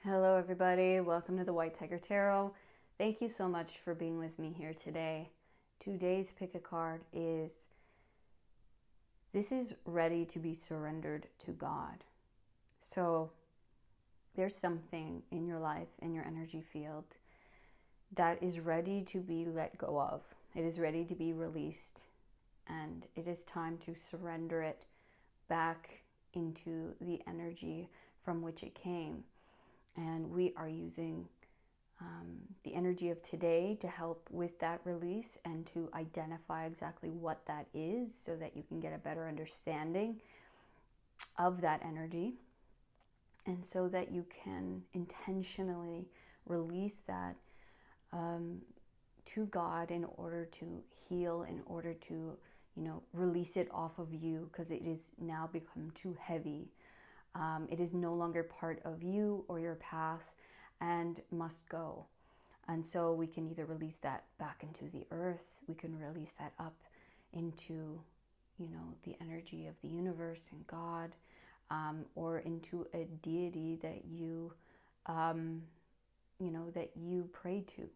Hello everybody, welcome to the White Tiger Tarot. Thank you so much for being with me here today. Today's pick a card is, this is ready to be surrendered to God. So there's something in your life, in your energy field, that is ready to be let go of. It is ready to be released, and it is time to surrender it back into the energy from which it came. And we are using the energy of today to help with that release and to identify exactly what that is so that you can get a better understanding of that energy, and so that you can intentionally release that to God in order to heal, in order to, release it off of you, because it is now become too heavy. It is no longer part of you or your path and must go. And so we can either release that back into the earth, we can release that up into, the energy of the universe and God, or into a deity that you, that you pray to.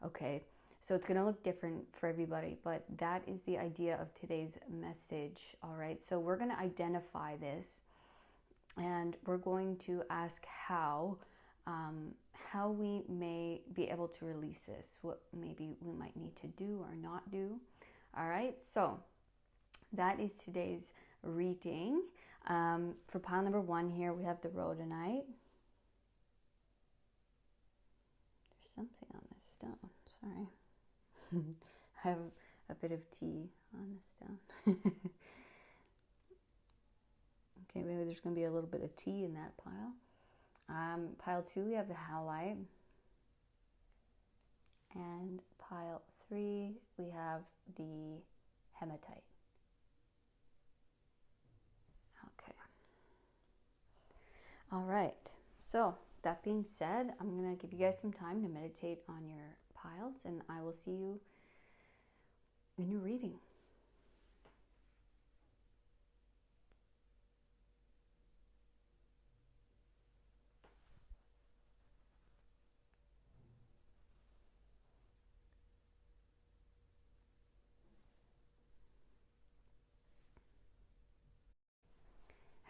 Okay, so it's going to look different for everybody, but that is the idea of today's message. All right, so we're going to identify this. And we're going to ask how we may be able to release this, what maybe we might need to do or not do. All right, so that is today's reading. For pile number 1 here, we have the rhodonite. There's something on this stone, sorry. I have a bit of tea on this stone. Okay, maybe there's going to be a little bit of tea in that pile. Pile 2, we have the halite. And pile 3, we have the hematite. Okay. All right. So, that being said, I'm going to give you guys some time to meditate on your piles, and I will see you in your reading.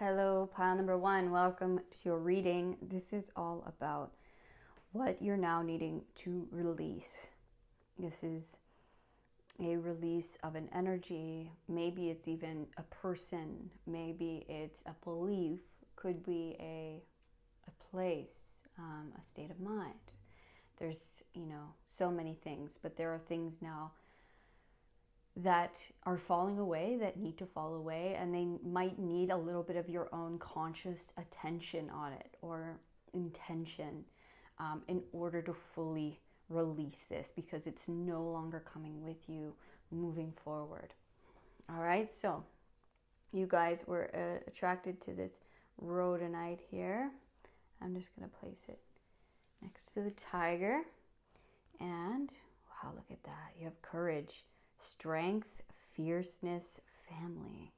Hello, pile number 1. Welcome to your reading. This is all about what you're now needing to release. This is a release of an energy. Maybe it's even a person. Maybe it's a belief. Could be a place, a state of mind. There's, so many things, but there are things now that are falling away, that need to fall away, and they might need a little bit of your own conscious attention on it, or intention, in order to fully release this, because it's no longer coming with you moving forward. All right, so you guys were attracted to this rhodonite here. I'm just going to place it next to the tiger, and wow, look at that. You have courage, strength, fierceness, family.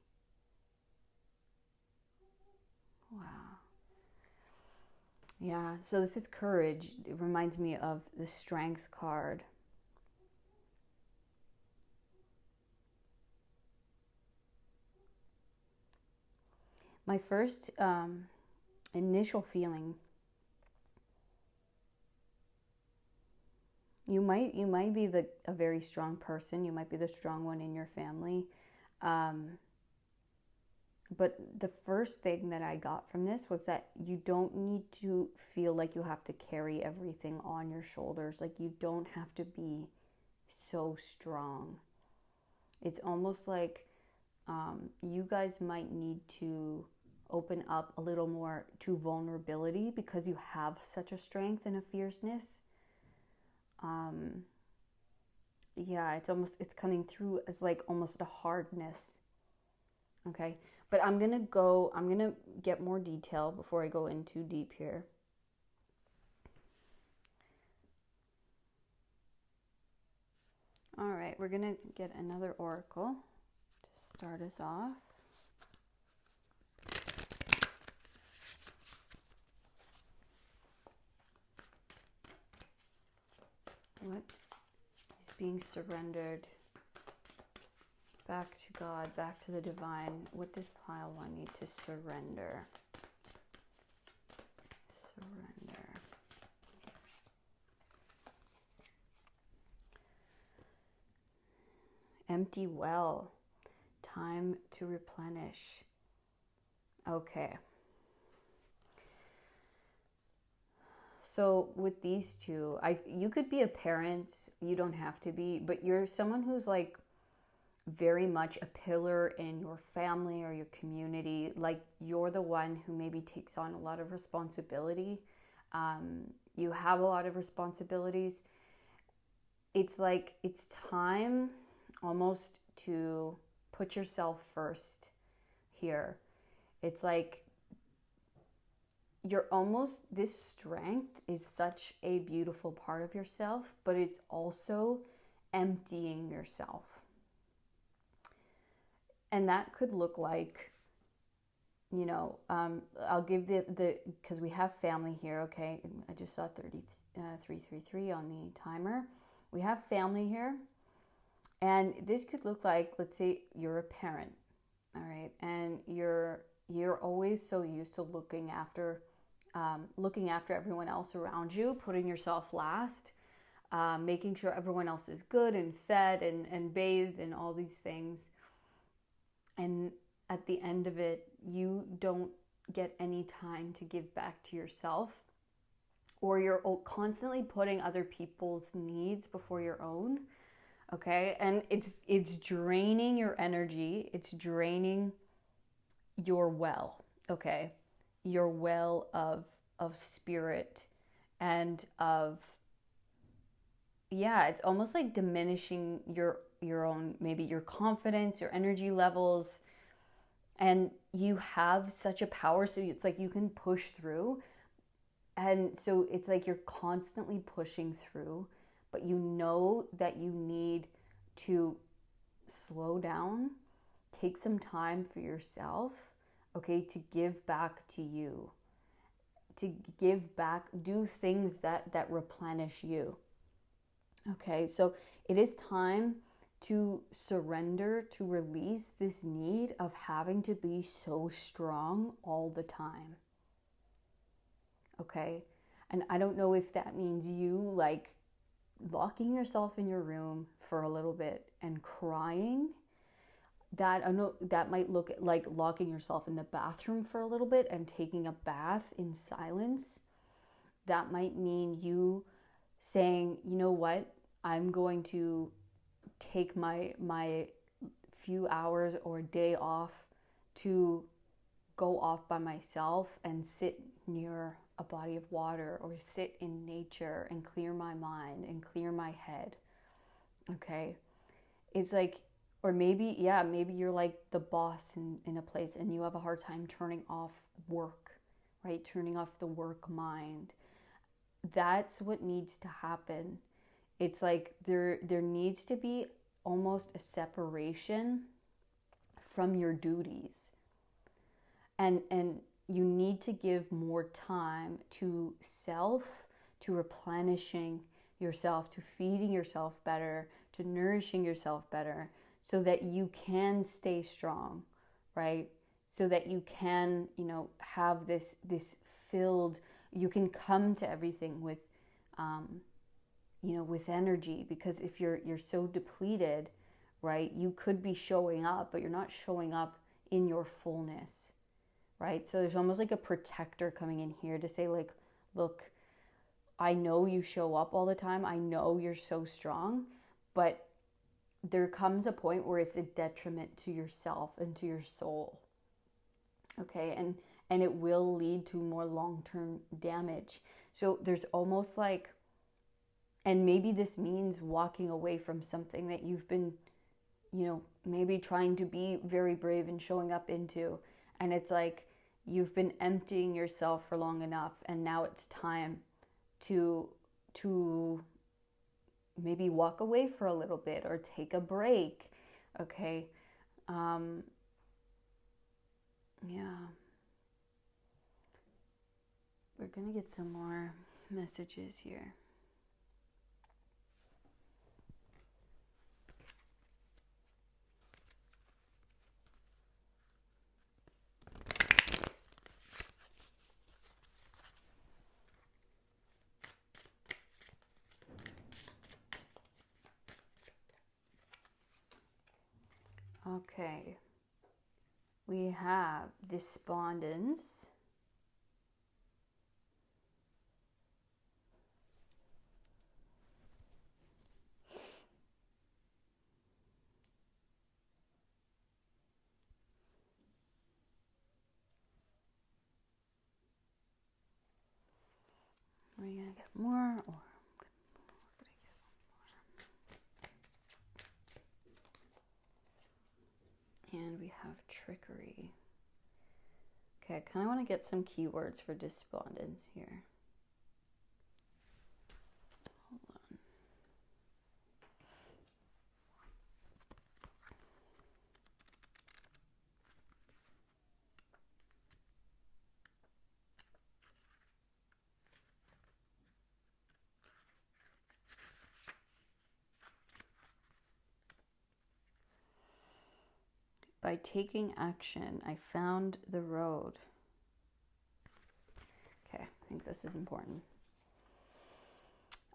Wow. Yeah, so this is courage. It reminds me of the strength card. My first initial feeling, you might be a very strong person. You might be the strong one in your family. But the first thing that I got from this was that you don't need to feel like you have to carry everything on your shoulders. Like, you don't have to be so strong. It's almost like you guys might need to open up a little more to vulnerability, because you have such a strength and a fierceness. Yeah, it's coming through as like almost a hardness. Okay, but I'm gonna get more detail before I go in too deep here. All right, we're gonna get another oracle to start us off. What is being surrendered back to God, back to the divine? What does pile 1 need to surrender? Surrender. Empty well. Time to replenish. Okay. So with these two, you could be a parent, you don't have to be, but you're someone who's like very much a pillar in your family or your community. Like you're the one who maybe takes on a lot of responsibility. You have a lot of responsibilities. It's like it's time almost to put yourself first here. It's like you're almost, this strength is such a beautiful part of yourself, but it's also emptying yourself. And that could look like, you know, I'll give the because we have family here, okay? I just saw 333 on the timer. We have family here. And this could look like, let's say you're a parent, all right? And you're always so used to looking after everyone else around you, putting yourself last, making sure everyone else is good and fed and bathed and all these things. And at the end of it, you don't get any time to give back to yourself, or you're constantly putting other people's needs before your own, okay? And it's draining your energy. It's draining your well, okay? Your well of spirit and of, yeah, it's almost like diminishing your own, maybe your confidence, your energy levels. And you have such a power, so it's like you can push through. And so it's like you're constantly pushing through, but you know that you need to slow down, take some time for yourself, okay, to give back to you, to give back, do things that replenish you. Okay, so it is time to surrender, to release this need of having to be so strong all the time. Okay, and I don't know if that means you like locking yourself in your room for a little bit and crying. That, I know that might look like locking yourself in the bathroom for a little bit and taking a bath in silence. That might mean you saying, you know what, I'm going to take my few hours or day off to go off by myself and sit near a body of water or sit in nature and clear my mind and clear my head. Okay, it's like, or maybe you're like the boss in a place and you have a hard time turning off work, right? Turning off the work mind. That's what needs to happen. It's like there needs to be almost a separation from your duties. And you need to give more time to self, to replenishing yourself, to feeding yourself better, to nourishing yourself better, so that you can stay strong, right? So that you can, have this filled, you can come to everything with, with energy. Because if you're so depleted, right, you could be showing up, but you're not showing up in your fullness, right? So there's almost like a protector coming in here to say, like, look, I know you show up all the time. I know you're so strong, but there comes a point where it's a detriment to yourself and to your soul. Okay, and it will lead to more long-term damage. So there's almost like, and maybe this means walking away from something that you've been, maybe trying to be very brave and showing up into. And it's like you've been emptying yourself for long enough, and now it's time to maybe walk away for a little bit or take a break. Okay. Yeah. We're going to get some more messages here. Okay. We have despondence. Are we going to get more, or what did I get more? And we have trickery. Okay, I kind of want to get some keywords for despondence here. Hold on. By taking action, I found the road. Okay, I think this is important.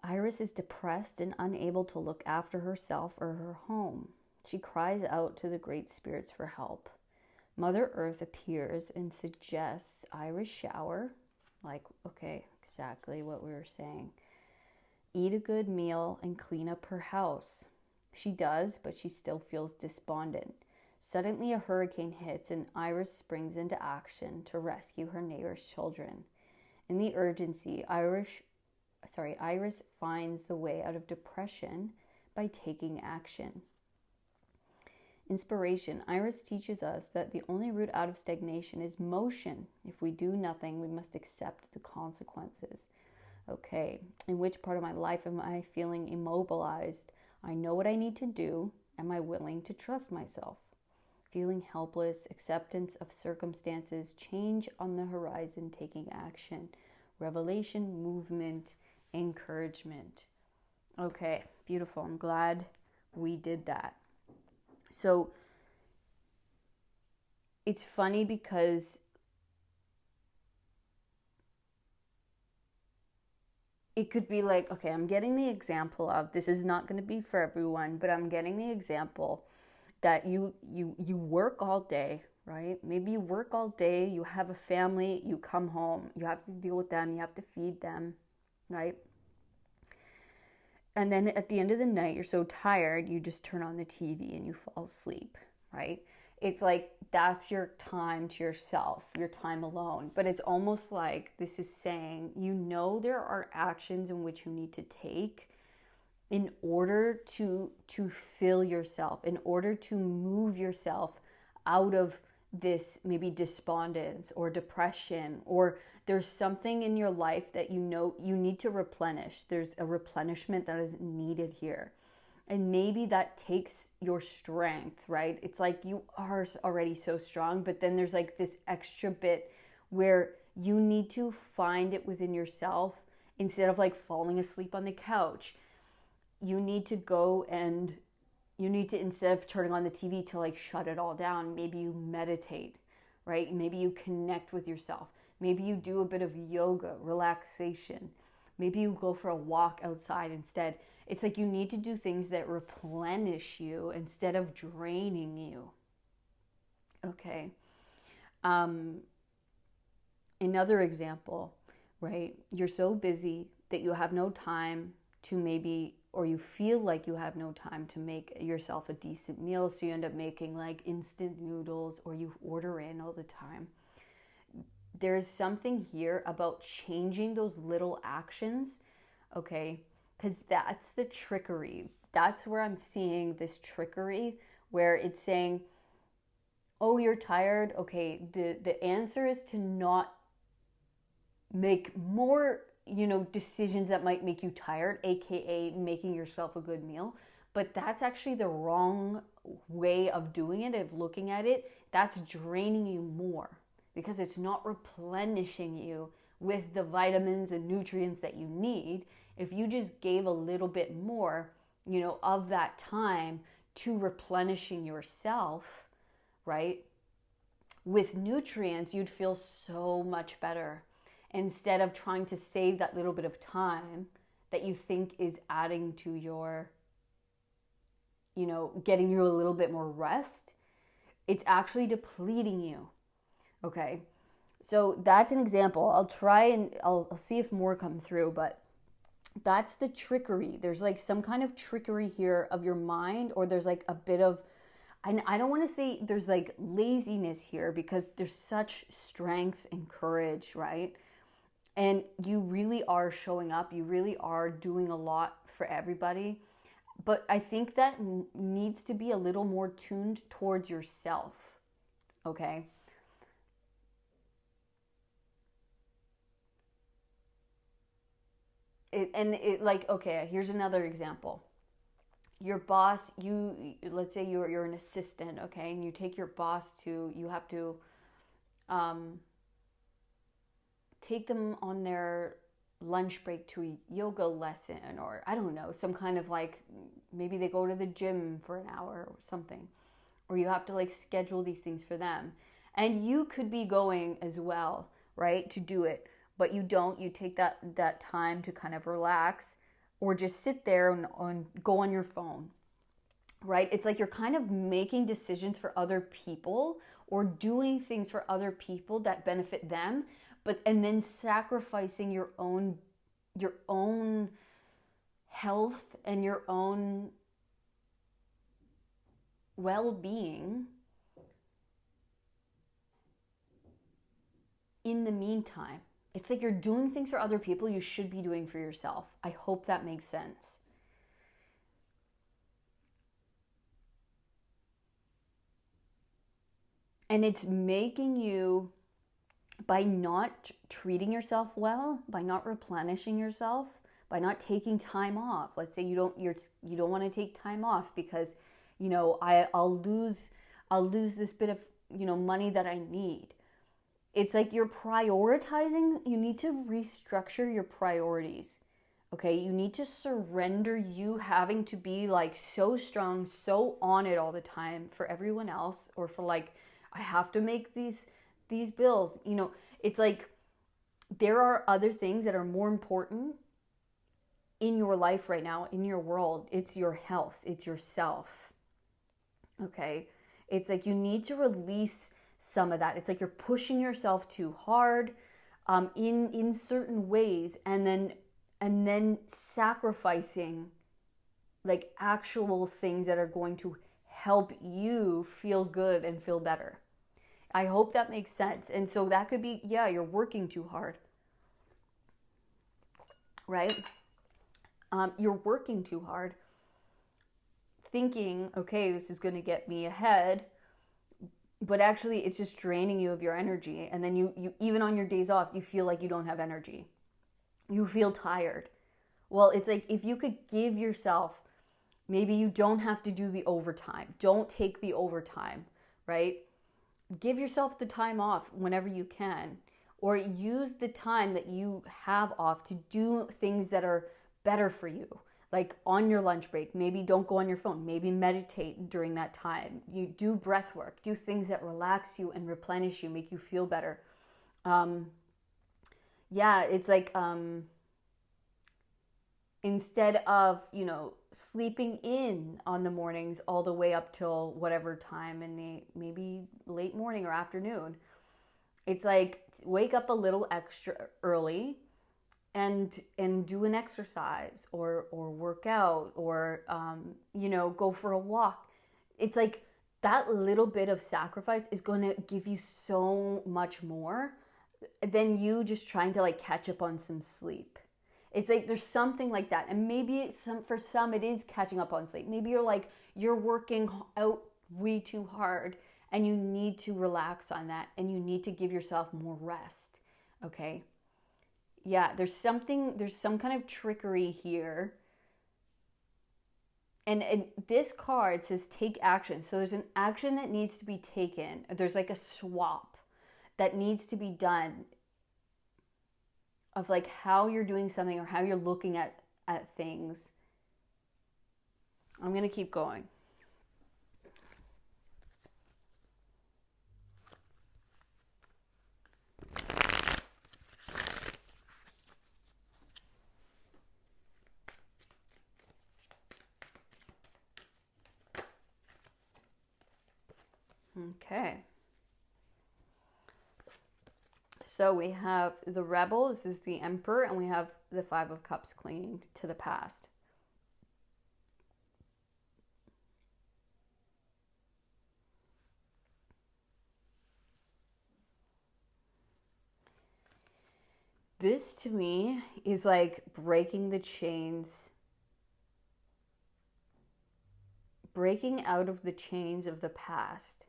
Iris is depressed and unable to look after herself or her home. She cries out to the great spirits for help. Mother Earth appears and suggests Iris shower. Like, okay, exactly what we were saying. Eat a good meal and clean up her house. She does, but she still feels despondent. Suddenly a hurricane hits and Iris springs into action to rescue her neighbor's children. In the urgency, Iris finds the way out of depression by taking action. Inspiration. Iris teaches us that the only route out of stagnation is motion. If we do nothing, we must accept the consequences. Okay, in which part of my life am I feeling immobilized? I know what I need to do. Am I willing to trust myself? Feeling helpless, acceptance of circumstances, change on the horizon, taking action, revelation, movement, encouragement. Okay, beautiful. I'm glad we did that. So it's funny because it could be like, okay, I'm getting the example of, this is not going to be for everyone, but I'm getting the example that you work all day, right? Maybe you work all day, you have a family, you come home, you have to deal with them, you have to feed them, right? And then at the end of the night, you're so tired, you just turn on the TV and you fall asleep, right? It's like that's your time to yourself, your time alone. But it's almost like this is saying, you know, there are actions in which you need to take in order to fill yourself, in order to move yourself out of this maybe despondence or depression, or there's something in your life that you know you need to replenish. There's a replenishment that is needed here. And maybe that takes your strength, right? It's like you are already so strong, but then there's like this extra bit where you need to find it within yourself instead of like falling asleep on the couch. You need to go and you need to, instead of turning on the TV, to like shut it all down, maybe you meditate, right? Maybe you connect with yourself. Maybe you do a bit of yoga, relaxation. Maybe you go for a walk outside instead. It's like you need to do things that replenish you instead of draining you. Okay. Another example, right? You're so busy that you have no time to maybe, or you feel like you have no time to make yourself a decent meal, so you end up making like instant noodles, or you order in all the time. There's something here about changing those little actions, okay? Because that's the trickery. That's where I'm seeing this trickery, where it's saying, oh, you're tired. Okay, the answer is to not make more decisions that might make you tired, aka making yourself a good meal. But that's actually the wrong way of doing it, of looking at it. That's draining you more because it's not replenishing you with the vitamins and nutrients that you need. If you just gave a little bit more, of that time to replenishing yourself, right, with nutrients, you'd feel so much better. Instead of trying to save that little bit of time that you think is adding to your, getting you a little bit more rest, It's actually depleting you. Okay. So that's an example. I'll try and I'll see if more come through, but that's the trickery. There's like some kind of trickery here of your mind, or there's like a bit of, I don't want to say there's like laziness here, because there's such strength and courage, right? And you really are showing up. You really are doing a lot for everybody. But I think that needs to be a little more tuned towards yourself, okay? Like, okay, here's another example. Your boss, let's say you're an assistant, okay, and you take your boss to, you have to take them on their lunch break to a yoga lesson, or I don't know, some kind of like, maybe they go to the gym for an hour or something, or you have to like schedule these things for them. And you could be going as well, right, to do it, but you don't. You take that time to kind of relax, or just sit there and go on your phone, right? It's like you're kind of making decisions for other people, or doing things for other people that benefit them, but and then sacrificing your own health and your own well-being in the meantime. It's like you're doing things for other people you should be doing for yourself. I hope that makes sense. And it's making you, by not treating yourself well, by not replenishing yourself, by not taking time off. Let's say you don't want to take time off because, I'll lose this bit of, money that I need. It's like you're prioritizing. You need to restructure your priorities. Okay, you need to surrender you having to be like so strong, so on it all the time for everyone else, or for like, I have to make these bills. It's like there are other things that are more important in your life right now, in your world. It's your health, it's yourself. Okay, it's like you need to release some of that. It's like you're pushing yourself too hard in certain ways, and then sacrificing like actual things that are going to help you feel good and feel better. I hope that makes sense. And so that could be, yeah, you're working too hard, right? You're working too hard, thinking, okay, this is going to get me ahead, but actually it's just draining you of your energy. And then you even on your days off, you feel like you don't have energy. You feel tired. Well, it's like if you could give yourself, maybe you don't have to do the overtime. Don't take the overtime, right? Give yourself the time off whenever you can, or use the time that you have off to do things that are better for you. Like on your lunch break, maybe don't go on your phone, maybe meditate during that time. You do breath work, do things that relax you and replenish you, make you feel better. It's like instead of, sleeping in on the mornings all the way up till whatever time in the maybe late morning or afternoon, it's like wake up a little extra early and do an exercise or work out, or go for a walk. It's like that little bit of sacrifice is going to give you so much more than you just trying to like catch up on some sleep. It's like there's something like that. And maybe for some it is catching up on sleep. Maybe you're working out way too hard and you need to relax on that, and you need to give yourself more rest. Okay? Yeah, there's some kind of trickery here. And this card says take action. So there's an action that needs to be taken. There's like a swap that needs to be done of like how you're doing something or how you're looking at things. I'm going to keep going. Okay. So we have the Rebel, this is the Emperor, and we have the Five of Cups, clinging to the past. This to me is like breaking the chains, breaking out of the chains of the past,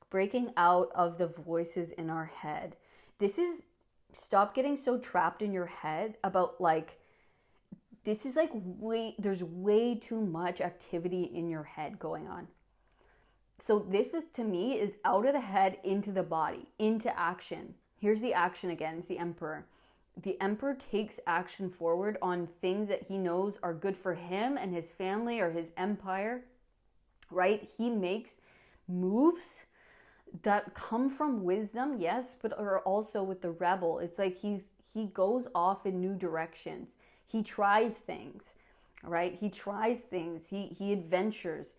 breaking out of the voices in our head. This is, stop getting so trapped in your head about like, this is like there's way too much activity in your head going on. So this is, to me, is out of the head into the body, into action. Here's the action again. It's the Emperor. The Emperor takes action forward on things that he knows are good for him and his family or his empire, right? He makes moves that come from wisdom, yes, but are also with the Rebel. It's like he goes off in new directions. He tries things, right? He tries things. He adventures.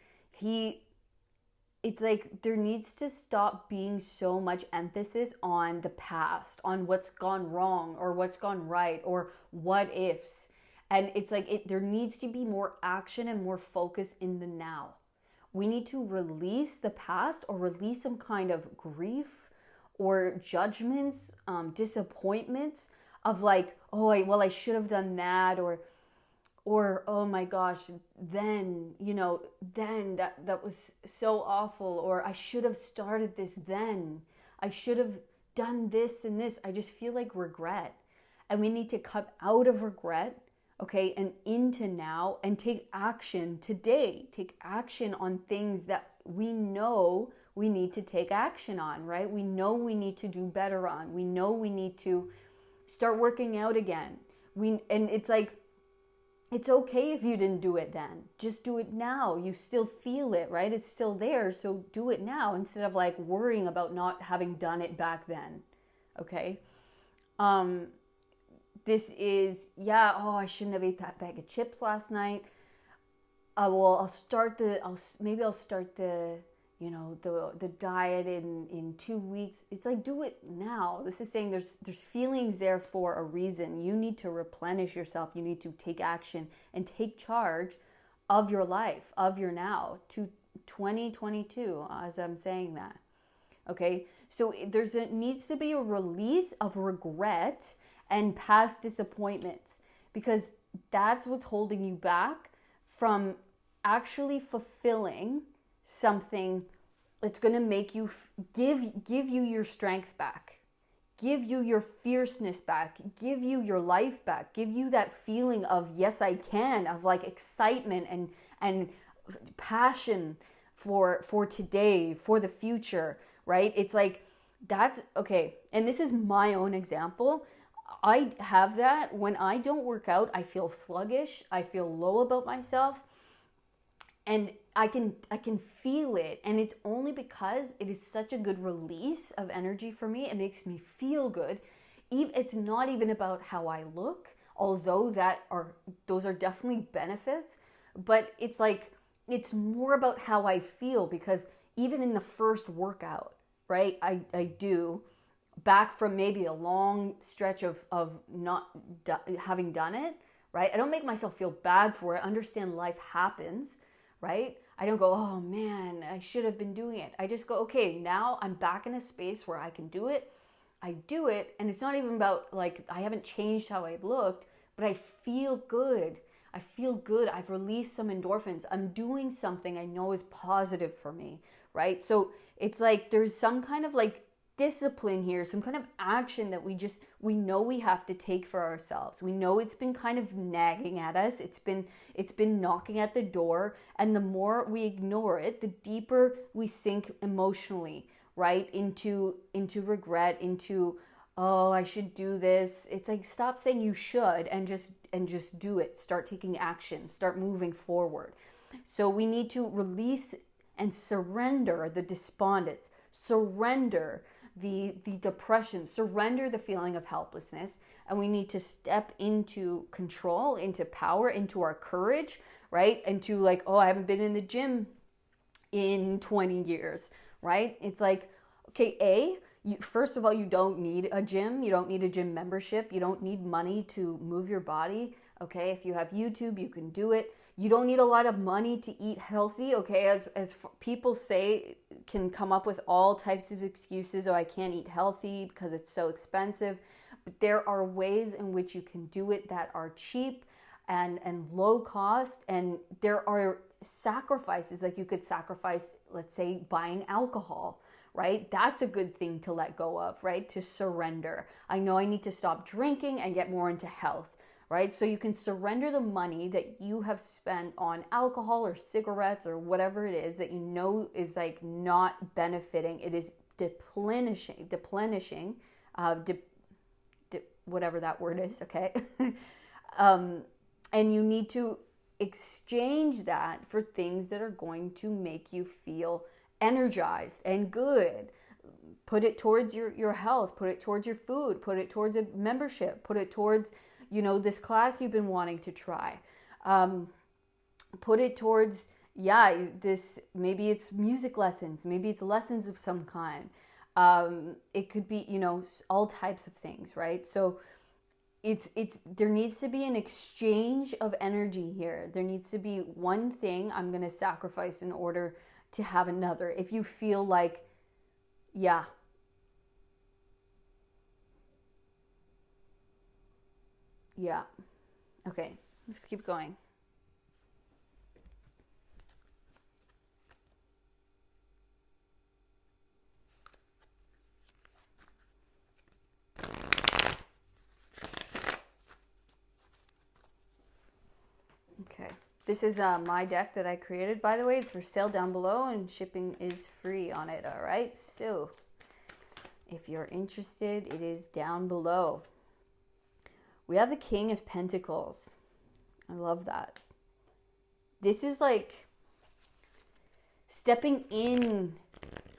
It's like there needs to stop being so much emphasis on the past, on what's gone wrong or what's gone right or what ifs. And it's like there needs to be more action and more focus in the now. We need to release the past or release some kind of grief or judgments, disappointments of like, oh, I should have done that, or oh my gosh, then that was so awful, or I should have started this then. I should have done this and this. I just feel like regret. And we need to cut out of regret, okay, and into now and take action today. Take action on things that we know we need to take action on, right? We know we need to do better on. We know we need to start working out again. And it's like, it's okay if you didn't do it then. Just do it now. You still feel it, right? It's still there, so do it now instead of like worrying about not having done it back then, okay? This is, I shouldn't have ate that bag of chips last night. I'll start the diet in 2 weeks. It's like, do it now. This is saying there's feelings there for a reason. You need to replenish yourself. You need to take action and take charge of your life, of your now, to 2022, as I'm saying that. Okay, so needs to be a release of regret and past disappointments, because that's what's holding you back from actually fulfilling something that's going to make you give you your strength back, give you your fierceness back, give you your life back, give you that feeling of yes I can, of like excitement and passion for today, for the future, right? It's like, that's okay. And this is my own example. I have that. When I don't work out, I feel sluggish, I feel low about myself, and I can feel it, and it's only because it is such a good release of energy for me. It makes me feel good. It's not even about how I look, although those are definitely benefits, but it's like, it's more about how I feel, because even in the first workout, right, I do, back from maybe a long stretch of not having done it, right, I don't make myself feel bad for it. I understand life happens, right? I don't go, oh man, I should have been doing it. I just go, okay, now I'm back in a space where I can do it. I do it, and it's not even about like, I haven't changed how I looked, but I feel good. I feel good. I've released some endorphins. I'm doing something I know is positive for me, right? So it's like there's some kind of like discipline here, some kind of action that we know we have to take for ourselves. We know it's been kind of nagging at us. It's been knocking at the door, and the more we ignore it, the deeper we sink emotionally, right? Into regret, into, oh, I should do this. It's like, stop saying you should and just do it. Start taking action, start moving forward. So we need to release and surrender the despondence, surrender the depression, surrender the feeling of helplessness, and we need to step into control, into power, into our courage, right? Into like, oh, I haven't been in the gym in 20 years, right? It's like, okay, first of all, you don't need a gym. You don't need a gym membership. You don't need money to move your body. Okay, if you have YouTube, you can do it. You don't need a lot of money to eat healthy. Okay, as people say, can come up with all types of excuses. Oh, I can't eat healthy because it's so expensive. But there are ways in which you can do it that are cheap and low cost. And there are sacrifices, like you could sacrifice, let's say, buying alcohol, right? That's a good thing to let go of, right? To surrender. I know I need to stop drinking and get more into health, right? So you can surrender the money that you have spent on alcohol or cigarettes or whatever it is that you know is like not benefiting. It is deplenishing, whatever that word is, okay? And you need to exchange that for things that are going to make you feel energized and good. Put it towards your health, put it towards your food, put it towards a membership, put it towards, this class you've been wanting to try. Put it towards, this, maybe it's music lessons, maybe it's lessons of some kind. It could be, all types of things, right? So there needs to be an exchange of energy here. There needs to be one thing I'm going to sacrifice in order to have another. If you feel like, okay, let's keep going. Okay, this is my deck that I created. By the way, it's for sale down below and shipping is free on it, all right? So if you're interested, it is down below. We have the King of Pentacles. I love that. This is like stepping in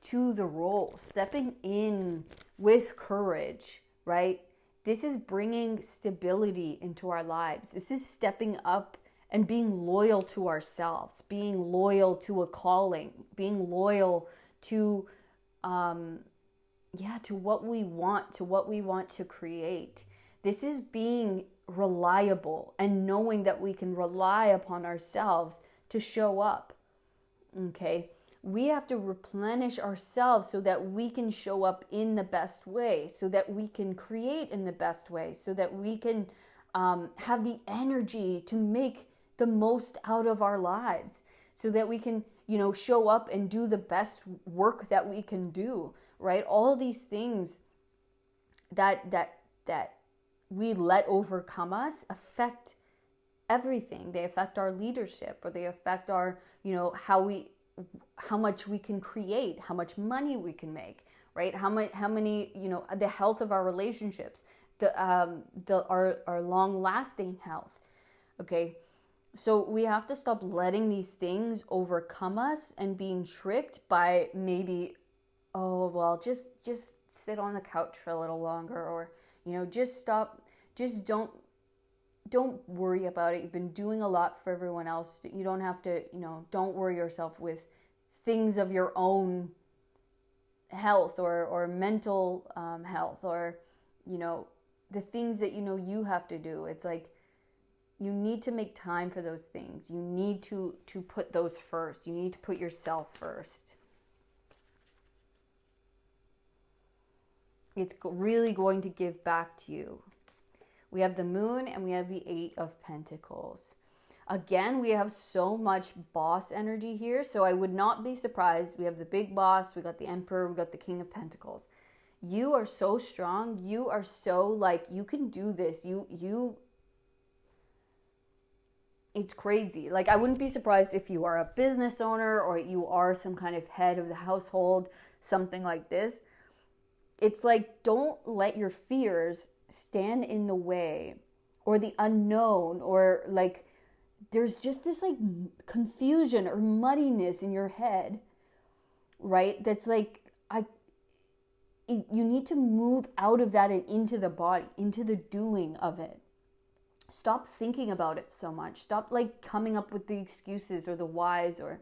to the role, stepping in with courage, right? This is bringing stability into our lives. This is stepping up and being loyal to ourselves, being loyal to a calling, being loyal to, to what we want to create. This is being reliable and knowing that we can rely upon ourselves to show up, okay? We have to replenish ourselves so that we can show up in the best way, so that we can create in the best way, so that we can have the energy to make the most out of our lives, so that we can, show up and do the best work that we can do, right? All these things that we let overcome us affect everything. They affect our leadership, or they affect our, how much we can create, how much money we can make, right? How many, the health of our relationships, our long-lasting health, okay? So we have to stop letting these things overcome us and being tricked by maybe, just sit on the couch for a little longer, or, just stop, just don't worry about it. You've been doing a lot for everyone else. You don't have to, don't worry yourself with things of your own health or mental health, or, the things that, you have to do. It's like, you need to make time for those things. You need to put those first. You need to put yourself first. It's really going to give back to you. We have the Moon and we have the Eight of Pentacles. Again, we have so much boss energy here, so I would not be surprised. We have the big boss, we got the Emperor, we got the King of Pentacles. You are so strong. You are so like, you can do this. It's crazy. Like, I wouldn't be surprised if you are a business owner or you are some kind of head of the household, something like this. It's like, don't let your fears stand in the way, or the unknown, or like, there's just this like confusion or muddiness in your head, right? That's like, you need to move out of that and into the body, into the doing of it. Stop thinking about it so much. Stop like coming up with the excuses or the whys, or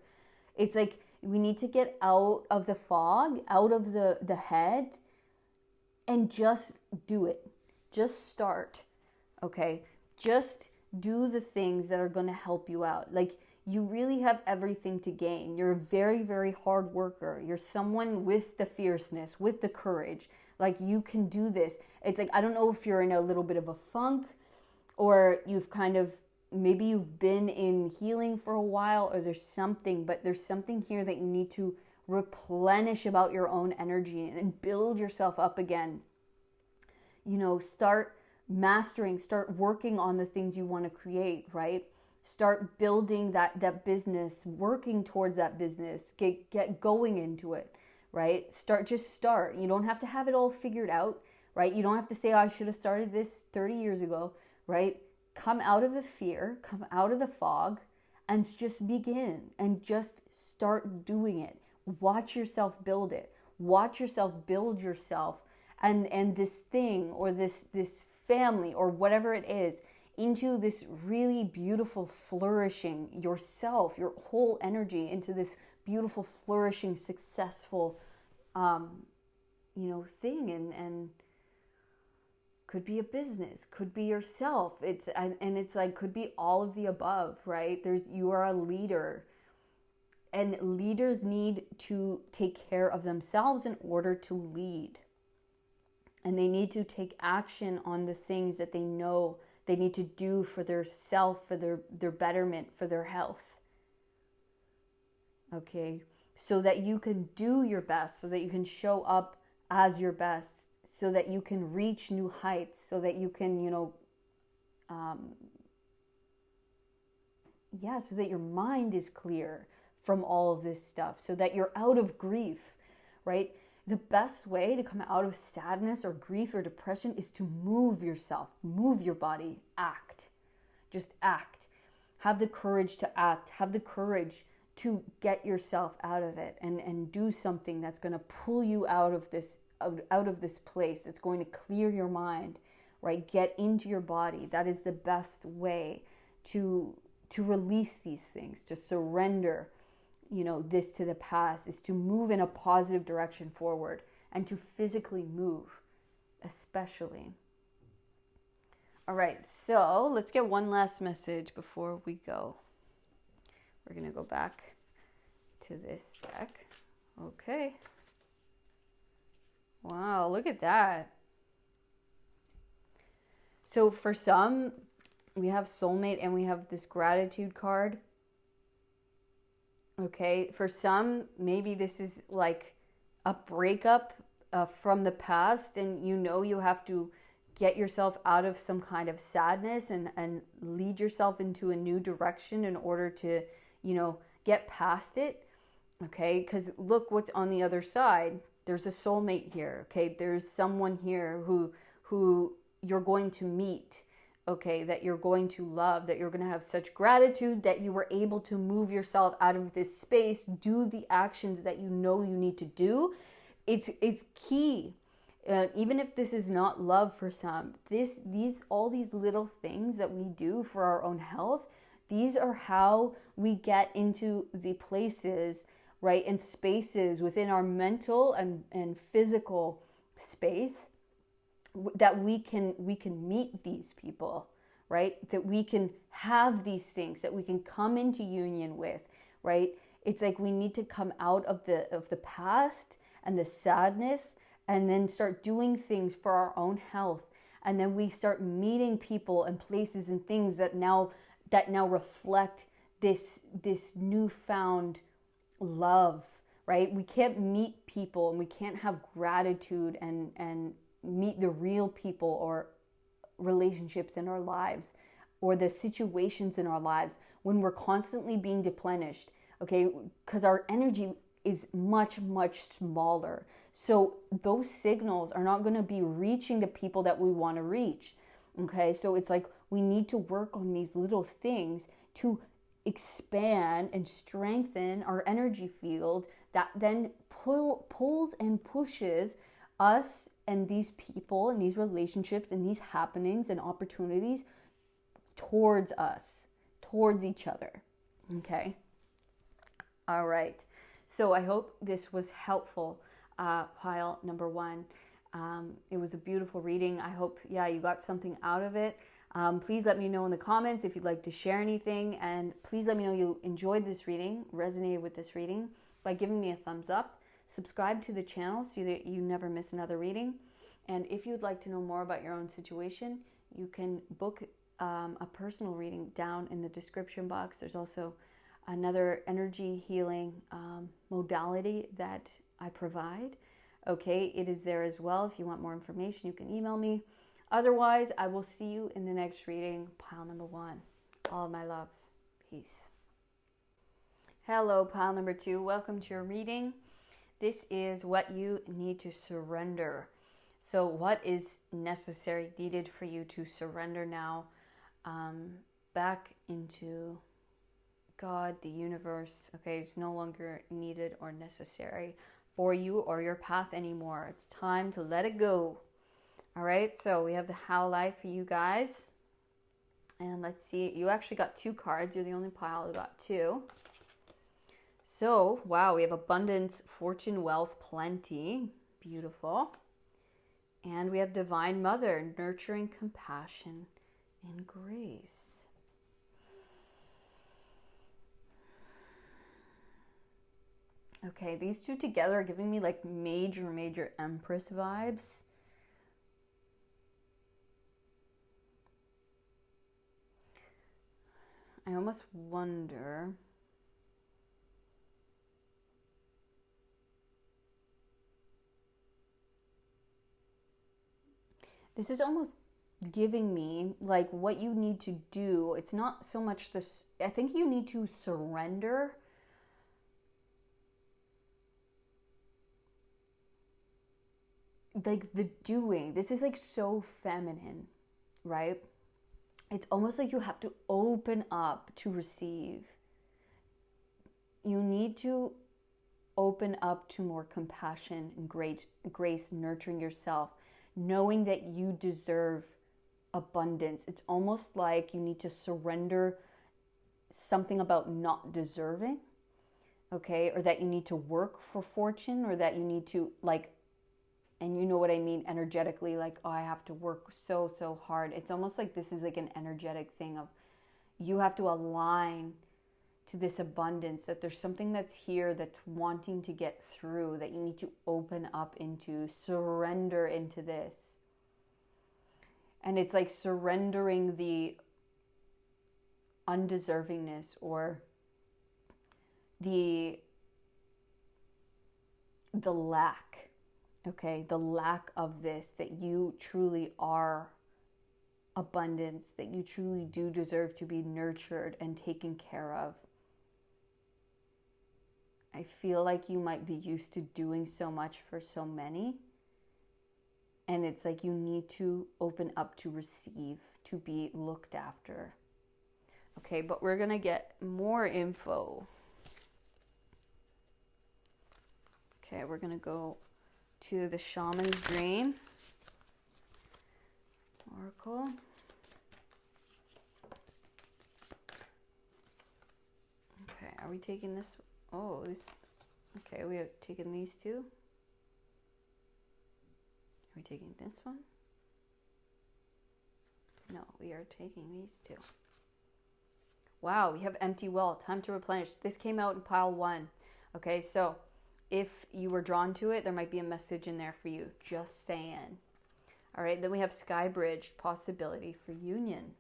it's like, We need to get out of the fog, out of the head, and just do it. Just start, okay? Just do the things that are going to help you out. Like, you really have everything to gain. You're a very, very hard worker. You're someone with the fierceness, with the courage. Like, you can do this. It's like, I don't know if you're in a little bit of a funk, or you've kind of, maybe you've been in healing for a while, or there's something, but there's something here that you need to replenish about your own energy and build yourself up again. You know, start mastering, start working on the things you want to create, right? Start building that business, working towards that business, get going into it, right? Just start. You don't have to have it all figured out, right? You don't have to say, oh, I should have started this 30 years ago, right? Come out of the fear, come out of the fog, and just begin and just start doing it. Watch yourself build it. Watch yourself build yourself and this thing, or this family, or whatever it is, into this really beautiful flourishing yourself, your whole energy into this beautiful, flourishing, successful, thing. And could be a business, could be yourself. It's like, could be all of the above, right? You are a leader, and leaders need to take care of themselves in order to lead. And they need to take action on the things that they know they need to do for their self, for their betterment, for their health. Okay? So that you can do your best, so that you can show up as your best, so that you can reach new heights, so that you can, so that your mind is clear from all of this stuff, so that you're out of grief, right? The best way to come out of sadness or grief or depression is to move yourself, move your body, act. Just act. Have the courage to act. Have the courage to get yourself out of it and do something that's going to pull you out of this place, that's going to clear your mind, right? Get into your body. That is the best way to release these things, to surrender this to the past, is to move in a positive direction forward, and to physically move, especially. All right, so let's get one last message before we go. We're going to go back to this deck. Okay. Wow, look at that. So for some, we have soulmate and we have this gratitude card. Okay, for some, maybe this is like a breakup from the past, and you have to get yourself out of some kind of sadness and lead yourself into a new direction in order to, get past it. Okay, because look what's on the other side. There's a soulmate here. Okay, there's someone here who you're going to meet. Okay, that you're going to love, that you're going to have such gratitude that you were able to move yourself out of this space, do the actions that you know you need to do. It's key. Even if this is not love for some, all these little things that we do for our own health, these are how we get into the places, right, and spaces within our mental and physical space, that we can meet these people, right? That we can have these things, that we can come into union with, right? It's like we need to come out of the past and the sadness, and then start doing things for our own health. And then we start meeting people and places and things that now reflect this newfound love, right? We can't meet people and we can't have gratitude and meet the real people or relationships in our lives or the situations in our lives when we're constantly being deplenished, okay? Because our energy is much, much smaller. So those signals are not going to be reaching the people that we want to reach, okay? So it's like we need to work on these little things to expand and strengthen our energy field that then pulls and pushes us and these people and these relationships and these happenings and opportunities towards us, towards each other. Okay? All right. So I hope this was helpful, pile number 1. It was a beautiful reading. I hope, you got something out of it. Please let me know in the comments if you'd like to share anything, and please let me know you enjoyed this reading, resonated with this reading, by giving me a thumbs up. Subscribe to the channel so that you never miss another reading. And if you'd like to know more about your own situation, you can book a personal reading down in the description box. There's also another energy healing modality that I provide. Okay, it is there as well. If you want more information, you can email me. Otherwise, I will see you in the next reading, pile number 1. All of my love. Peace. Hello, pile number 2. Welcome to your reading. This is what you need to surrender. So what is necessary, needed for you to surrender now back into God, the universe? Okay, it's no longer needed or necessary for you or your path anymore. It's time to let it go. All right, so we have the How Life for you guys. And let's see, you actually got 2 cards. You're the only pile who got 2. So, wow, we have abundance, fortune, wealth, plenty. Beautiful. And we have Divine Mother, nurturing, compassion, and grace. Okay, these 2 together are giving me like major Empress vibes. I almost wonder... This is almost giving me like what you need to do. It's not so much this, I think you need to surrender like the doing. This is like so feminine, right? It's almost like you have to open up to receive. You need to open up to more compassion and grace, nurturing yourself, knowing that you deserve abundance. It's almost like you need to surrender something about not deserving, okay? Or that you need to work for fortune, or that you need to like, and you know what I mean energetically, like, oh, I have to work so hard. It's almost like this is like an energetic thing of you have to align to this abundance, that there's something that's here that's wanting to get through, that you need to open up into, surrender into this. And it's like surrendering the undeservingness or the lack. Okay, the lack of this, that you truly are abundance, that you truly do deserve to be nurtured and taken care of. I feel like you might be used to doing so much for so many. And it's like you need to open up to receive, to be looked after. Okay, but we're going to get more info. Okay, we're going to go to the Shaman's Dream Oracle. Okay, are we taking this? Oh, this. Okay, we have taken these 2. Are we taking this one? No, we are taking these 2. Wow, we have Empty Well, time to replenish. This came out in pile 1. Okay, so if you were drawn to it, there might be a message in there for you. Just saying. All right, then we have Sky Bridge, possibility for union.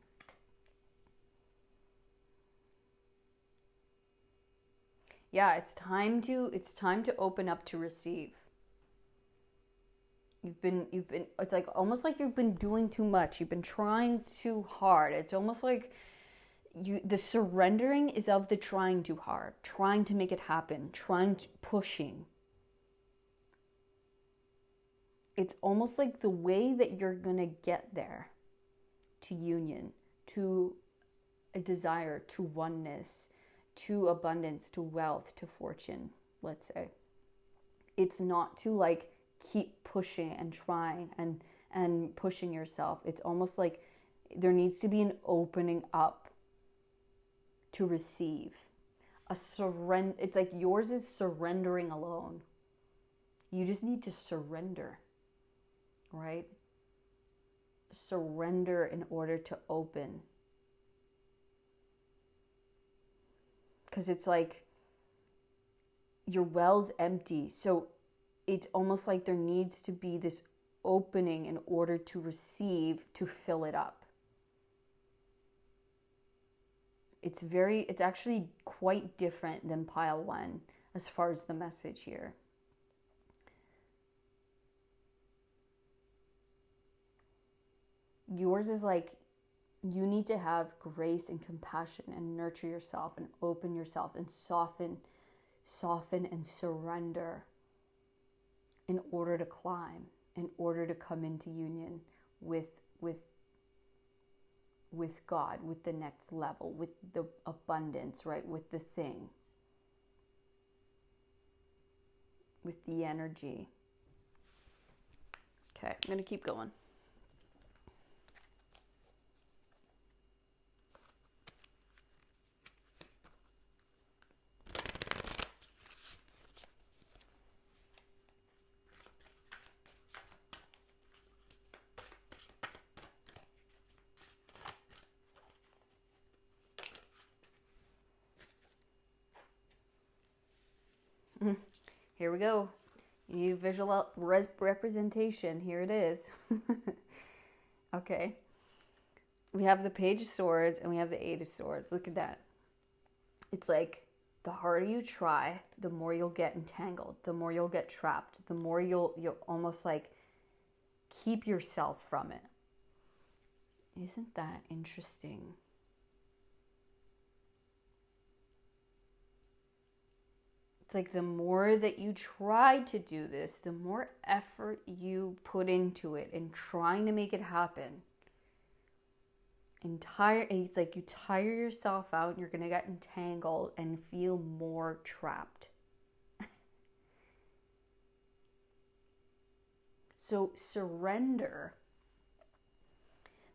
Yeah, it's time to open up to receive. You've been it's like almost like you've been doing too much. You've been trying too hard. It's almost like the surrendering is of the trying too hard, trying to make it happen, pushing. It's almost like the way that you're going to get there to union, to a desire, to oneness, to abundance, to wealth, to fortune, let's say. It's not to like keep pushing and trying and pushing yourself. It's almost like there needs to be an opening up to receive, it's like yours is surrendering alone. You just need to surrender, right? Surrender in order to open. Because it's like your well's empty. So it's almost like there needs to be this opening in order to receive, to fill it up. It's actually quite different than pile 1 as far as the message here. Yours is like, you need to have grace and compassion and nurture yourself and open yourself and soften and surrender in order to climb, in order to come into union with God, with the next level, with the abundance, right? With the thing, with the energy. Okay, I'm going to keep going. Here we go. You need visual representation. Here it is. Okay. We have the Page of Swords and we have the Eight of Swords. Look at that. It's like the harder you try, the more you'll get entangled, the more you'll get trapped, the more you'll almost like keep yourself from it. Isn't that interesting? It's like the more that you try to do this, the more effort you put into it and trying to make it happen. It's like you tire yourself out and you're going to get entangled and feel more trapped. So surrender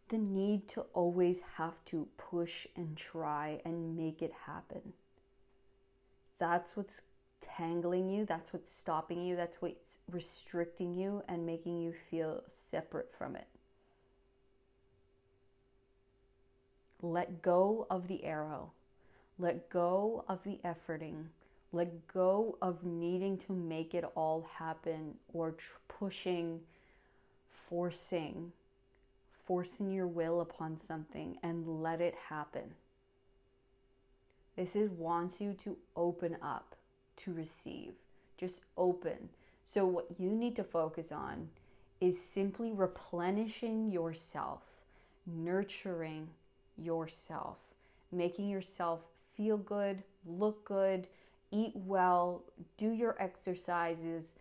the need to always have to push and try and make it happen. That's what's tangling you, that's what's stopping you, that's what's restricting you and making you feel separate from it. Let go of the arrow. Let go of the efforting. Let go of needing to make it all happen or pushing, forcing your will upon something and let it happen. This wants you to open up, to receive. Just open. So what you need to focus on is simply replenishing yourself, nurturing yourself, making yourself feel good, look good, eat well, do your exercises.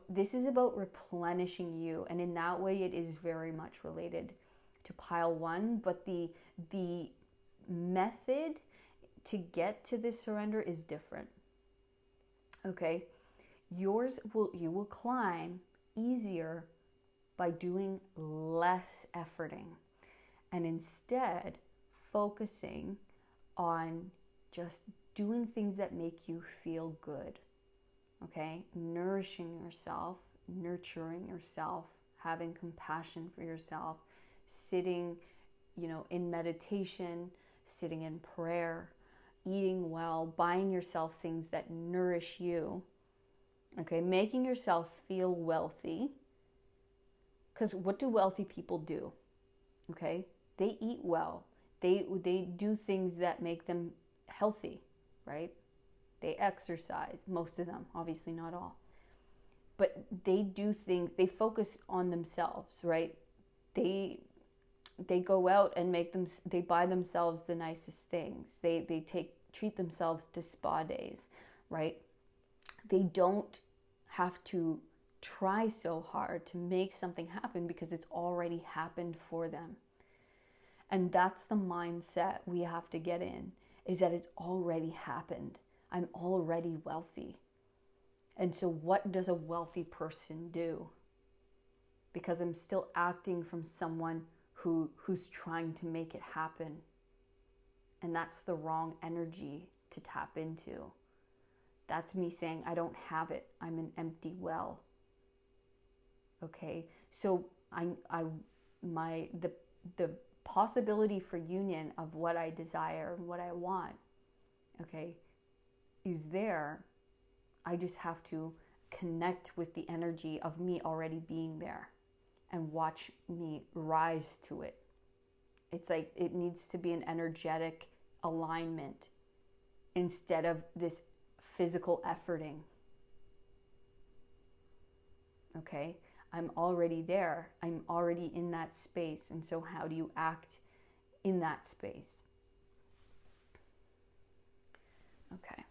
This is about replenishing you, and in that way it is very much related to pile 1, but the method to get to this surrender is different. Okay, you will climb easier by doing less efforting and instead focusing on just doing things that make you feel good. Okay, nourishing yourself, nurturing yourself, having compassion for yourself, sitting, in meditation, sitting in prayer, eating well, buying yourself things that nourish you, okay, making yourself feel wealthy. Because what do wealthy people do? Okay, they eat well. They do things that make them healthy, right? They exercise, most of them, obviously not all. But they do things, they focus on themselves, right? They go out and they buy themselves the nicest things. They treat themselves to spa days, right? They don't have to try so hard to make something happen because it's already happened for them. And that's the mindset we have to get in, is that it's already happened. I'm already wealthy. And so what does a wealthy person do? Because I'm still acting from someone who's trying to make it happen. And that's the wrong energy. to tap into. That's me saying, I don't have it. I'm an empty well. Okay, so the possibility for union of what I desire and what I want, okay, is there. I just have to connect with the energy of me already being there and watch me rise to it. It's like it needs to be an energetic alignment instead of this physical efforting. Okay? I'm already there. I'm already in that space. And so how do you act in that space? Okay.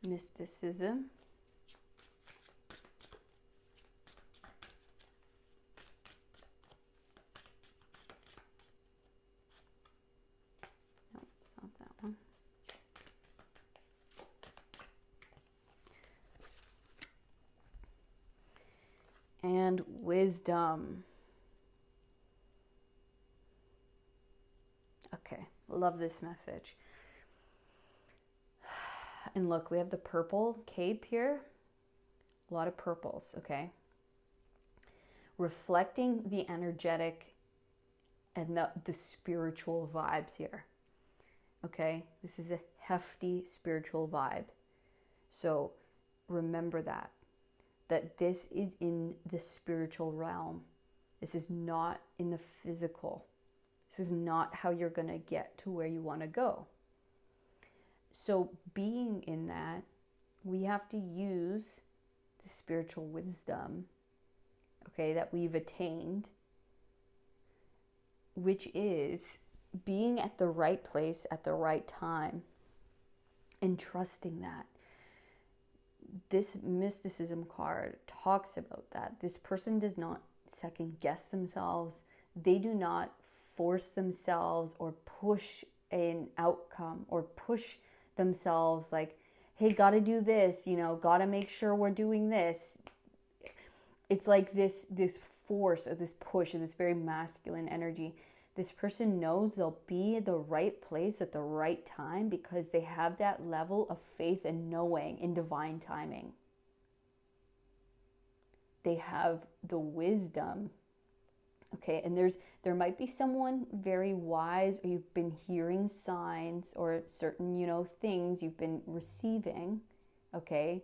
Mysticism. No, it's not that one. And wisdom. Okay, love this message. And look, we have the purple cape here. A lot of purples, okay? Reflecting the energetic and the spiritual vibes here, okay? This is a hefty spiritual vibe. So remember that this is in the spiritual realm. This is not in the physical. This is not how you're going to get to where you want to go. So being in that, we have to use the spiritual wisdom, okay, that we've attained, which is being at the right place at the right time and trusting that. This mysticism card talks about that. This person does not second guess themselves. They do not force themselves or push an outcome or push themselves like, hey, gotta do this, gotta make sure we're doing this. It's like this force or this push or this very masculine energy. This person knows they'll be at the right place at the right time because they have that level of faith and knowing in divine timing. They have the wisdom. Okay, and there might be someone very wise, or you've been hearing signs or certain, things you've been receiving, okay,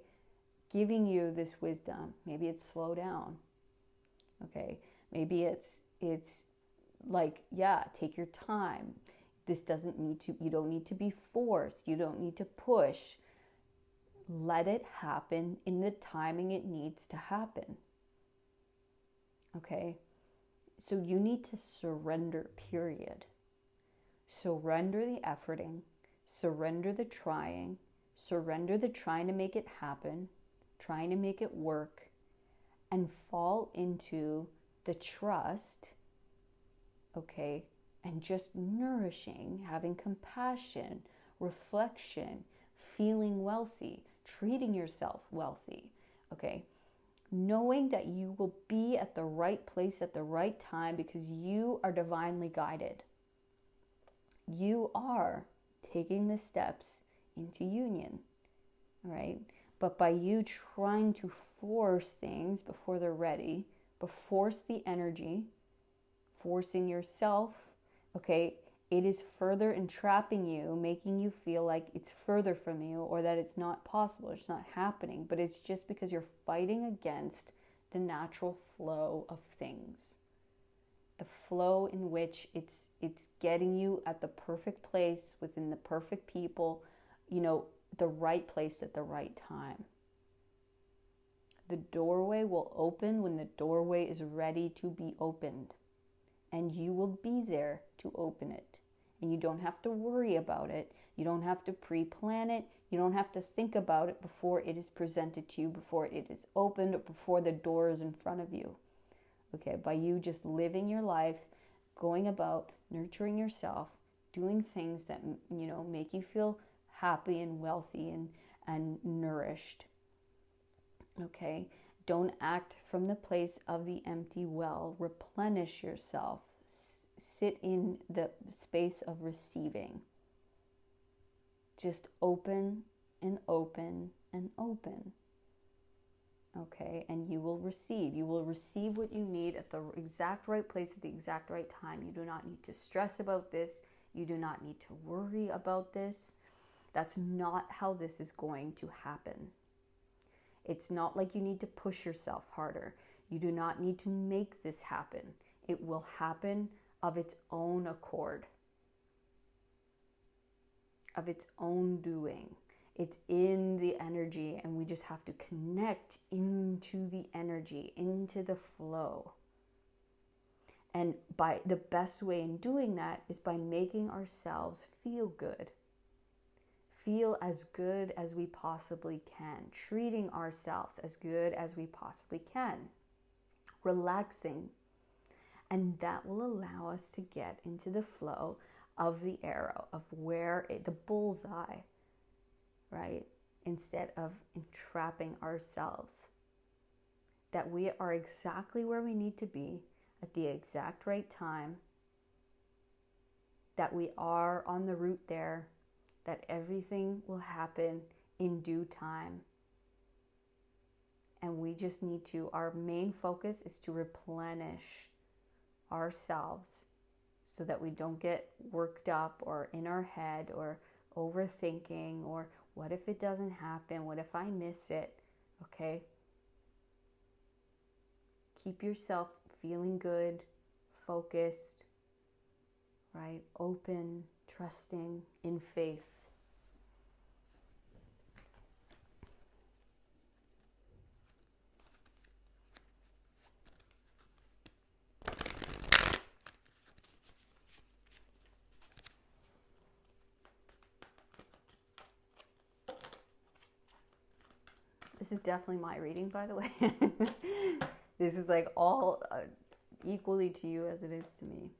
giving you this wisdom. Maybe it's slow down. Okay, maybe it's like, yeah, take your time. You don't need to be forced. You don't need to push. Let it happen in the timing it needs to happen. Okay? So you need to surrender, period. Surrender the efforting. Surrender the trying. Surrender the trying to make it happen. Trying to make it work. And fall into the trust, okay, and just nourishing, having compassion, reflection, feeling wealthy, treating yourself wealthy, okay, knowing that you will be at the right place at the right time because you are divinely guided. You are taking the steps into union, right? But by you trying to force things before they're ready, but force the energy, forcing yourself, okay, it is further entrapping you, making you feel like it's further from you or that it's not possible, it's not happening, but it's just because you're fighting against the natural flow of things. The flow in which it's getting you at the perfect place within the perfect people, the right place at the right time. The doorway will open when the doorway is ready to be opened. And you will be there to open it. And you don't have to worry about it. You don't have to pre-plan it. You don't have to think about it before it is presented to you, before it is opened, or before the door is in front of you. Okay, by you just living your life, going about nurturing yourself, doing things that, you know, make you feel happy and wealthy and nourished. Okay? Don't act from the place of the empty well. Replenish yourself. Sit in the space of receiving. Just open and open and open. Okay, and you will receive. You will receive what you need at the exact right place at the exact right time. You do not need to stress about this. You do not need to worry about this. That's not how this is going to happen. It's not like you need to push yourself harder. You do not need to make this happen. It will happen of its own accord, of its own doing. It's in the energy, and we just have to connect into the energy, into the flow. And by the best way in doing that is by making ourselves feel good. Feel as good as we possibly can. Treating ourselves as good as we possibly can. Relaxing. And that will allow us to get into the flow of the arrow, of the bullseye, right? Instead of entrapping ourselves. That we are exactly where we need to be at the exact right time. That we are on the route there. That everything will happen in due time. And we just need to, our main focus is to replenish ourselves so that we don't get worked up or in our head or overthinking or what if it doesn't happen? What if I miss it? Okay? Keep yourself feeling good, focused, right? Open, trusting, in faith. This is definitely my reading, by the way. This is like all equally to you as it is to me.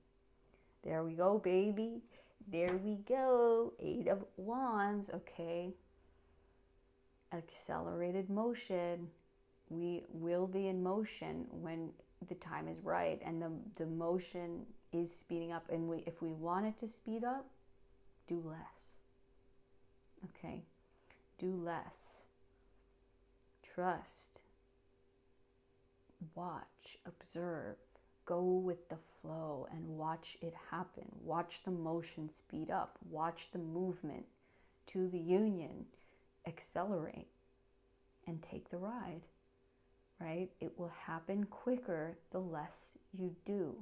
There we go, baby. There we go. 8 of Wands. Okay. Accelerated motion. We will be in motion when the time is right. And the motion is speeding up. And if we want it to speed up, do less. Okay. Do less. Trust, watch, observe, go with the flow and watch it happen. Watch the motion speed up. Watch the movement to the union accelerate and take the ride, right? It will happen quicker the less you do.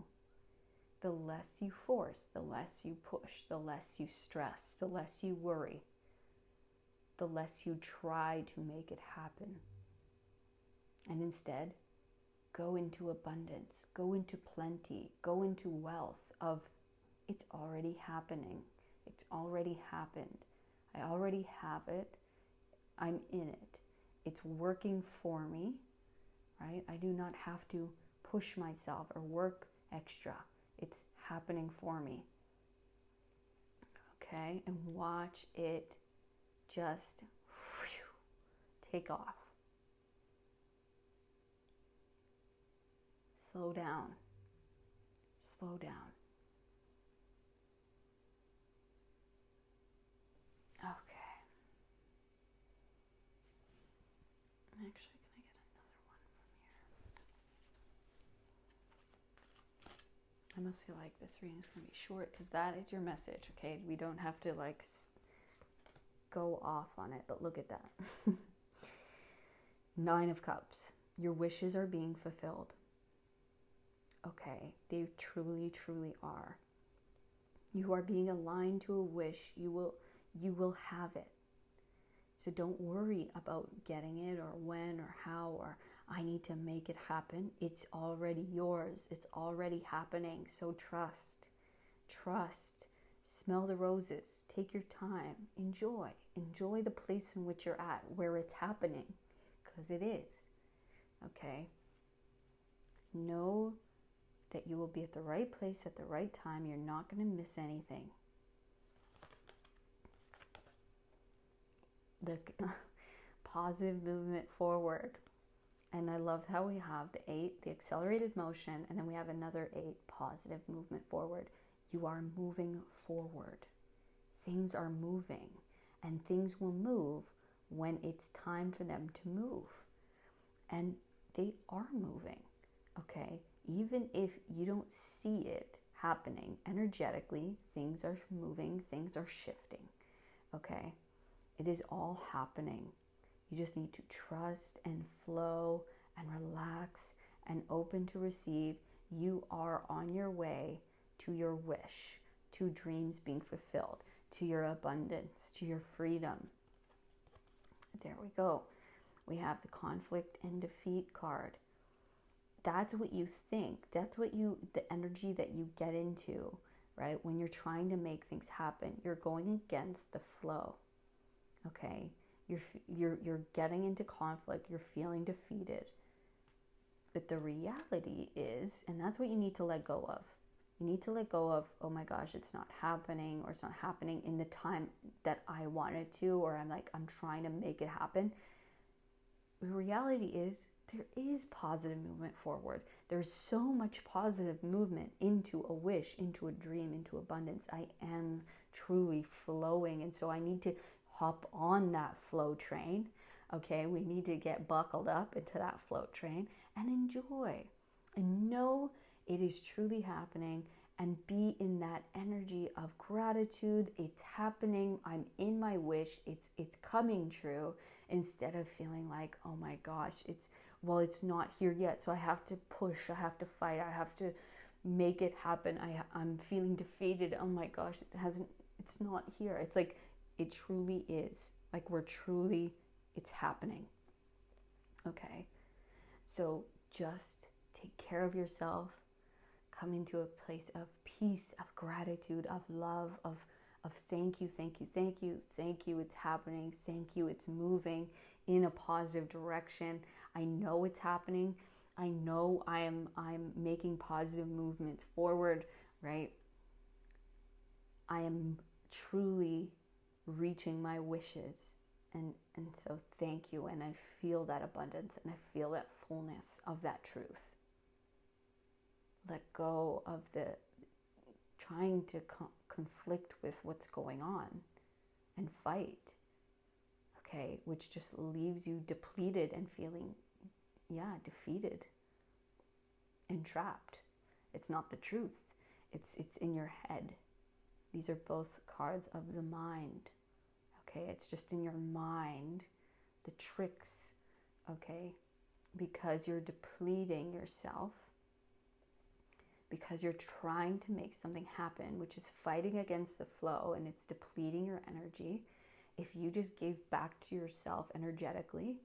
The less you force, the less you push, the less you stress, the less you worry, the less you try to make it happen. And instead, go into abundance, go into plenty, go into wealth of it's already happening. It's already happened. I already have it. I'm in it. It's working for me, right? I do not have to push myself or work extra. It's happening for me. Okay? And watch it just take off. Slow down. Slow down. Okay. Actually, can I get another one from here? I almost feel like this reading is going to be short because that is your message, okay? We don't have to like go off on it, but look at that. 9 of Cups. Your wishes are being fulfilled. Okay, they truly, truly are. You are being aligned to a wish. You will have it. So don't worry about getting it or when or how or I need to make it happen. It's already yours. It's already happening. So trust. Trust. Smell the roses. Take your time. Enjoy. Enjoy the place in which you're at, where it's happening, because it is. Okay? Know that you will be at the right place at the right time. You're not going to miss anything. The positive movement forward. And I love how we have the 8, the accelerated motion, and then we have another 8, positive movement forward. You are moving forward. Things are moving, and things will move when it's time for them to move. And they are moving, okay? Even if you don't see it happening energetically, things are moving, things are shifting, okay? It is all happening. You just need to trust and flow and relax and open to receive. You are on your way to your wish, to dreams being fulfilled, to your abundance, to your freedom. There we go. We have the conflict and defeat card. That's what you think. That's what the energy that you get into, right? When you're trying to make things happen, you're going against the flow, okay? You're getting into conflict. You're feeling defeated. But the reality is, and that's what you need to let go of. You need to let go of, oh my gosh, it's not happening, or it's not happening in the time that I wanted to, or I'm trying to make it happen. The reality is, there is positive movement forward. There's so much positive movement into a wish, into a dream, into abundance. I am truly flowing. And so I need to hop on that flow train. Okay, we need to get buckled up into that flow train and enjoy and know it is truly happening, and be in that energy of gratitude. It's happening. I'm in my wish. It's coming true, instead of feeling like, oh my gosh, it's not here yet, so I have to push, I have to fight, I have to make it happen. I'm feeling defeated. Oh my gosh, it's not here. It's like, it truly is. Like, it's happening. Okay. So just take care of yourself. Come into a place of peace, of gratitude, of love, of thank you, thank you, thank you, thank you, it's happening, thank you, it's moving in a positive direction. I know it's happening. I know I'm making positive movements forward, right? I am truly reaching my wishes. And so thank you. And I feel that abundance, and I feel that fullness of that truth. Let go of the trying to conflict with what's going on and fight, okay, which just leaves you depleted and feeling, defeated and trapped. It's not the truth. It's in your head. These are both cards of the mind, okay? It's just in your mind, the tricks, okay? Because you're depleting yourself, because you're trying to make something happen, which is fighting against the flow, and it's depleting your energy. If you just gave back to yourself energetically,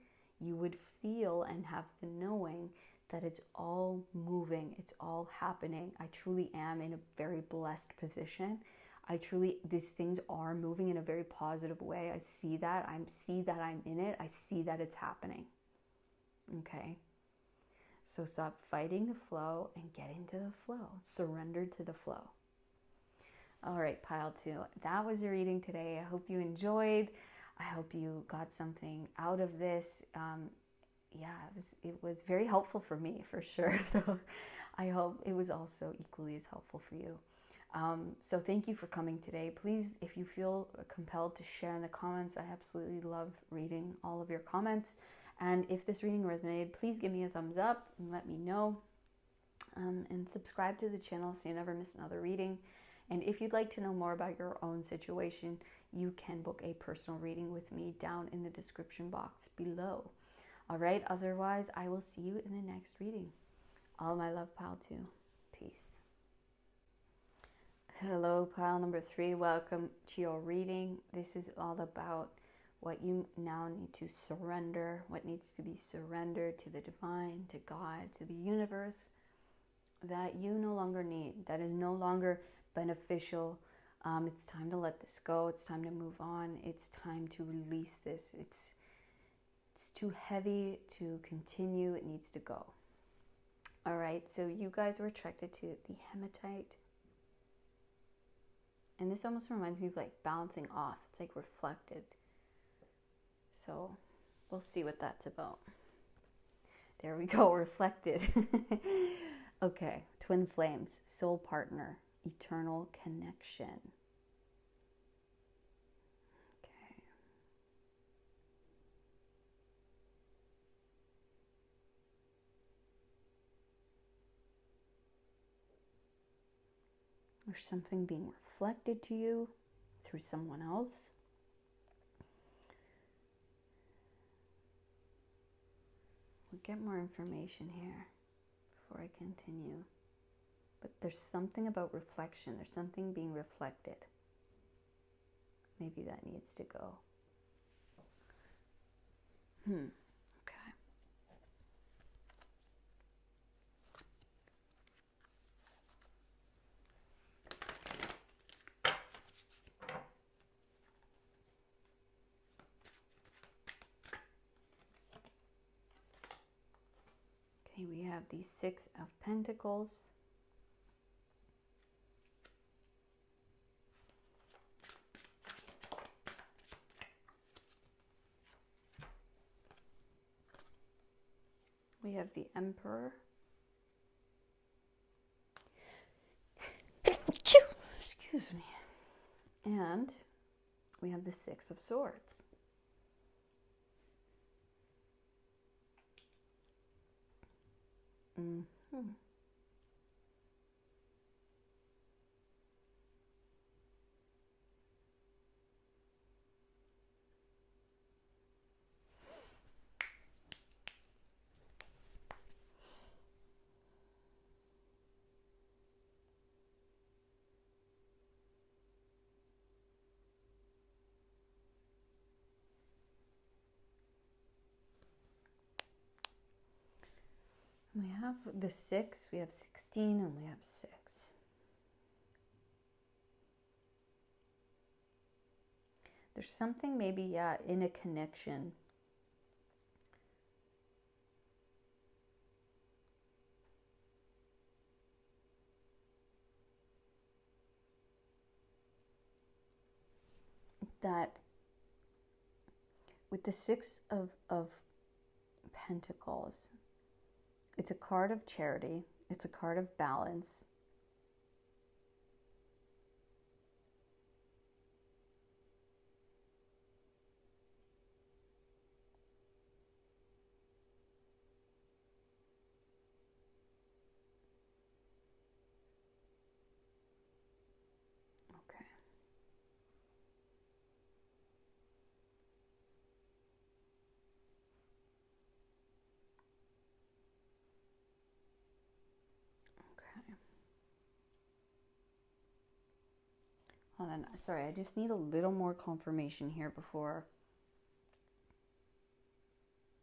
you would feel and have the knowing that it's all moving, it's all happening. I truly am in a very blessed position. These things are moving in a very positive way. I see that. I'm in it. I see that it's happening. Okay? So stop fighting the flow and get into the flow. Surrender to the flow. All right, pile 2. That was your reading today. I hope you enjoyed. I hope you got something out of this. It was very helpful for me, for sure. So I hope it was also equally as helpful for you. So thank you for coming today. Please, if you feel compelled to share in the comments, I absolutely love reading all of your comments. And if this reading resonated, please give me a thumbs up and let me know. And subscribe to the channel so you never miss another reading. And if you'd like to know more about your own situation, you can book a personal reading with me down in the description box below. All right, otherwise, I will see you in the next reading. All my love, pile 2. Peace. Hello, pile number 3. Welcome to your reading. This is all about what you now need to surrender, what needs to be surrendered to the divine, to God, to the universe, that you no longer need, that is no longer beneficial. It's time to let this go. It's time to move on. It's time to release this. It's too heavy to continue. It needs to go. All right, so you guys were attracted to the hematite. And this almost reminds me of like bouncing off. It's like reflected. So we'll see what that's about. There we go, reflected. Okay, twin flames, soul partner, eternal connection. Okay. There's something being reflected to you through someone else. We'll get more information here before I continue. But there's something about reflection. There's something being reflected. Maybe that needs to go. Okay. Okay, we have the Six of Pentacles. We have the Emperor. Excuse me. And we have the Six of Swords. We have the 6, we have 16, and we have 6. There's something maybe, yeah, in a connection. That with the Six of Pentacles, it's a card of charity. It's a card of balance. Okay. Hold on, sorry, I just need a little more confirmation here before,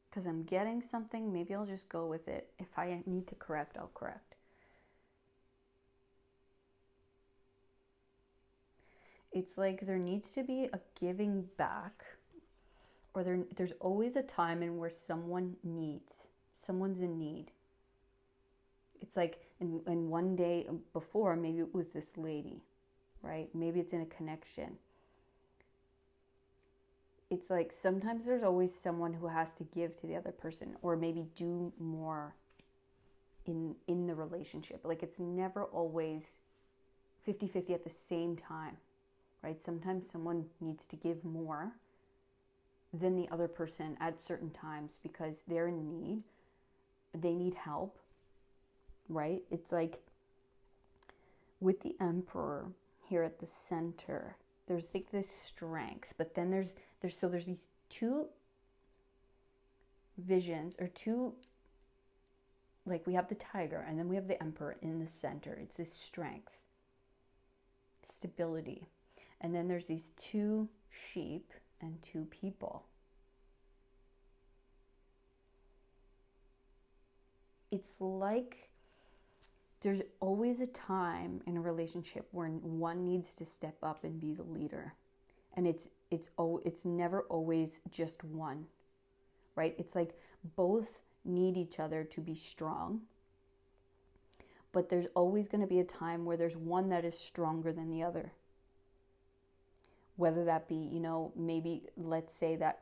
because I'm getting something. Maybe I'll just go with it. If I need to correct, I'll correct. It's like there needs to be a giving back, or there's always a time in where someone's in need. It's like in one day before, maybe it was this lady, right? Maybe it's in a connection. It's like sometimes there's always someone who has to give to the other person, or maybe do more in the relationship. Like it's never always 50-50 at the same time, right? Sometimes someone needs to give more than the other person at certain times because they're in need. They need help, right? It's like with the Emperor here at the center, there's like this strength, but then there's these two visions, or two, like we have the Tiger and then we have the Emperor in the center. It's this strength, stability, and then there's these two sheep and two people. It's like there's always a time in a relationship where one needs to step up and be the leader. And it's never always just one, right? It's like both need each other to be strong. but there's always going to be a time where there's one that is stronger than the other. Whether that be, you know, maybe let's say that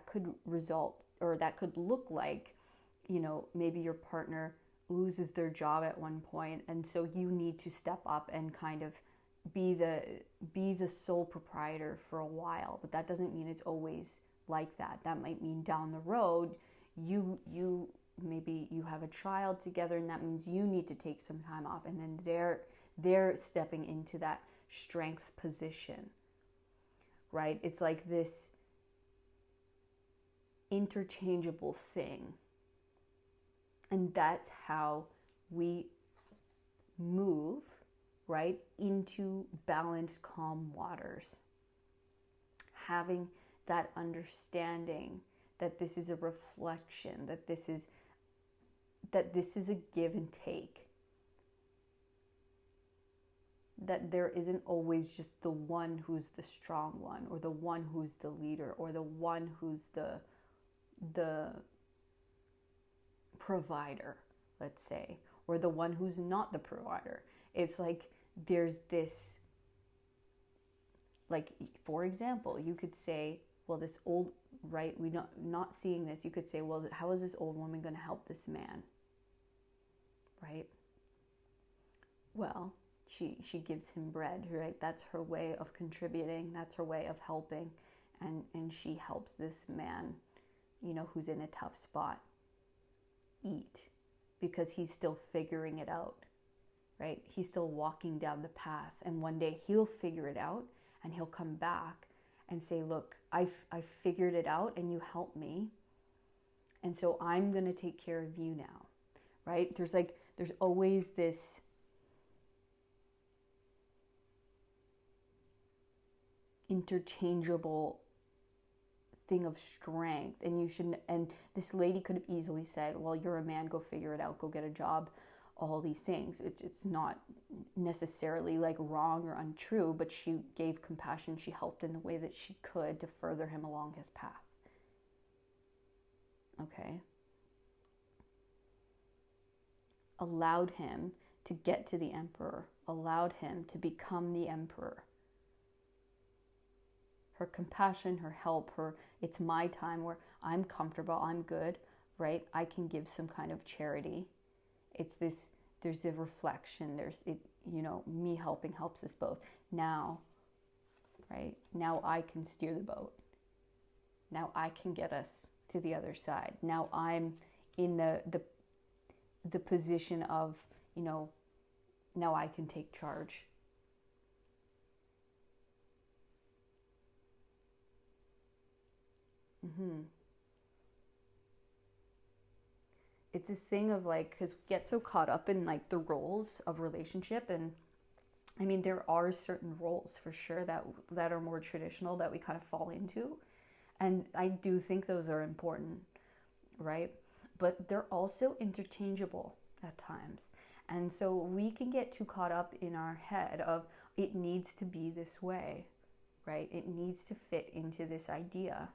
could result, or that could look like, you know, maybe your partner loses their job at one point, and so you need to step up and kind of be the sole proprietor for a while. But that doesn't mean it's always like that. That might mean down the road you maybe you have a child together, and that means you need to take some time off, and then they're stepping into that strength position, right? It's like this interchangeable thing. And that's how we move, right, into balanced, calm waters. Having that understanding that this is a reflection, that this is a give and take. That there isn't always just the one who's the strong one, or the one who's the leader, or the one who's the provider, let's say, or the one who's not the provider. It's like there's this, like, for example, you could say, well, this old, right, we not seeing this, you could say, well, how is this old woman going to help this man, right? Well, she gives him bread, right? That's her way of contributing, that's her way of helping, and she helps this man, you know, who's in a tough spot, eat, because he's still figuring it out, right? He's still walking down the path, and one day he'll figure it out, and he'll come back and say, look, I figured it out, and you helped me, and so I'm going to take care of you now, right? There's always this interchangeable thing of strength. And you shouldn't, and this lady could have easily said, well, you're a man, go figure it out, go get a job, all these things. It's not necessarily like wrong or untrue, but she gave compassion, she helped in the way that she could to further him along his path. Okay, allowed him to get to the emperor, allowed him to become the emperor. Her compassion, her help, her, it's my time where I'm comfortable, I'm good, right? I can give some kind of charity. It's this, there's a reflection, there's it, you know, me helping helps us both. Now, right? Now I can steer the boat. Now I can get us to the other side. Now I'm in the position of, you know, now I can take charge. It's this thing of like, because we get so caught up in like the roles of relationship, and I mean there are certain roles for sure that are more traditional that we kind of fall into, and I do think those are important, right? But they're also interchangeable at times, and so we can get too caught up in our head of it needs to be this way, right? It needs to fit into this idea.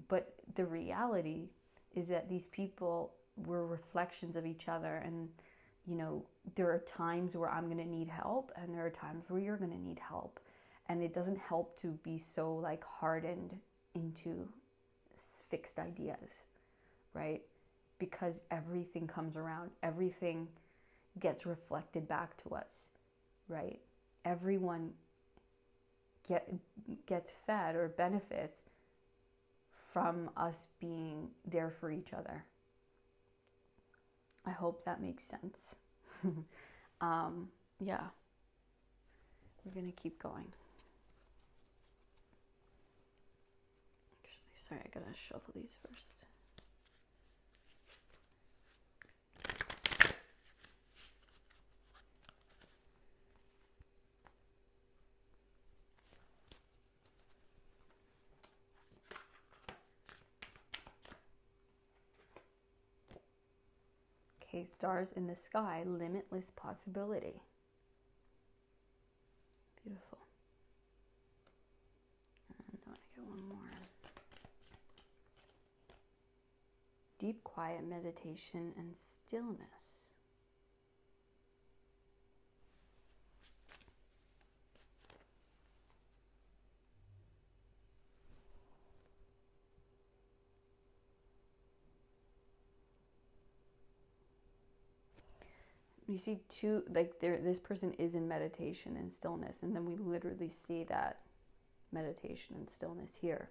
But the reality is that these people were reflections of each other, and you know, there are times where I'm going to need help, and there are times where you're going to need help, and it doesn't help to be so like hardened into fixed ideas, right? Because everything comes around, everything gets reflected back to us, right? Everyone gets fed or benefits from us being there for each other. I hope that makes sense. Yeah, we're gonna keep going. Actually, sorry, I gotta shuffle these first. Okay, stars in the sky, limitless possibility. Beautiful. And I want to get one more. Deep quiet meditation and stillness. we see two, like this person is in meditation and stillness, and then we literally see that meditation and stillness here.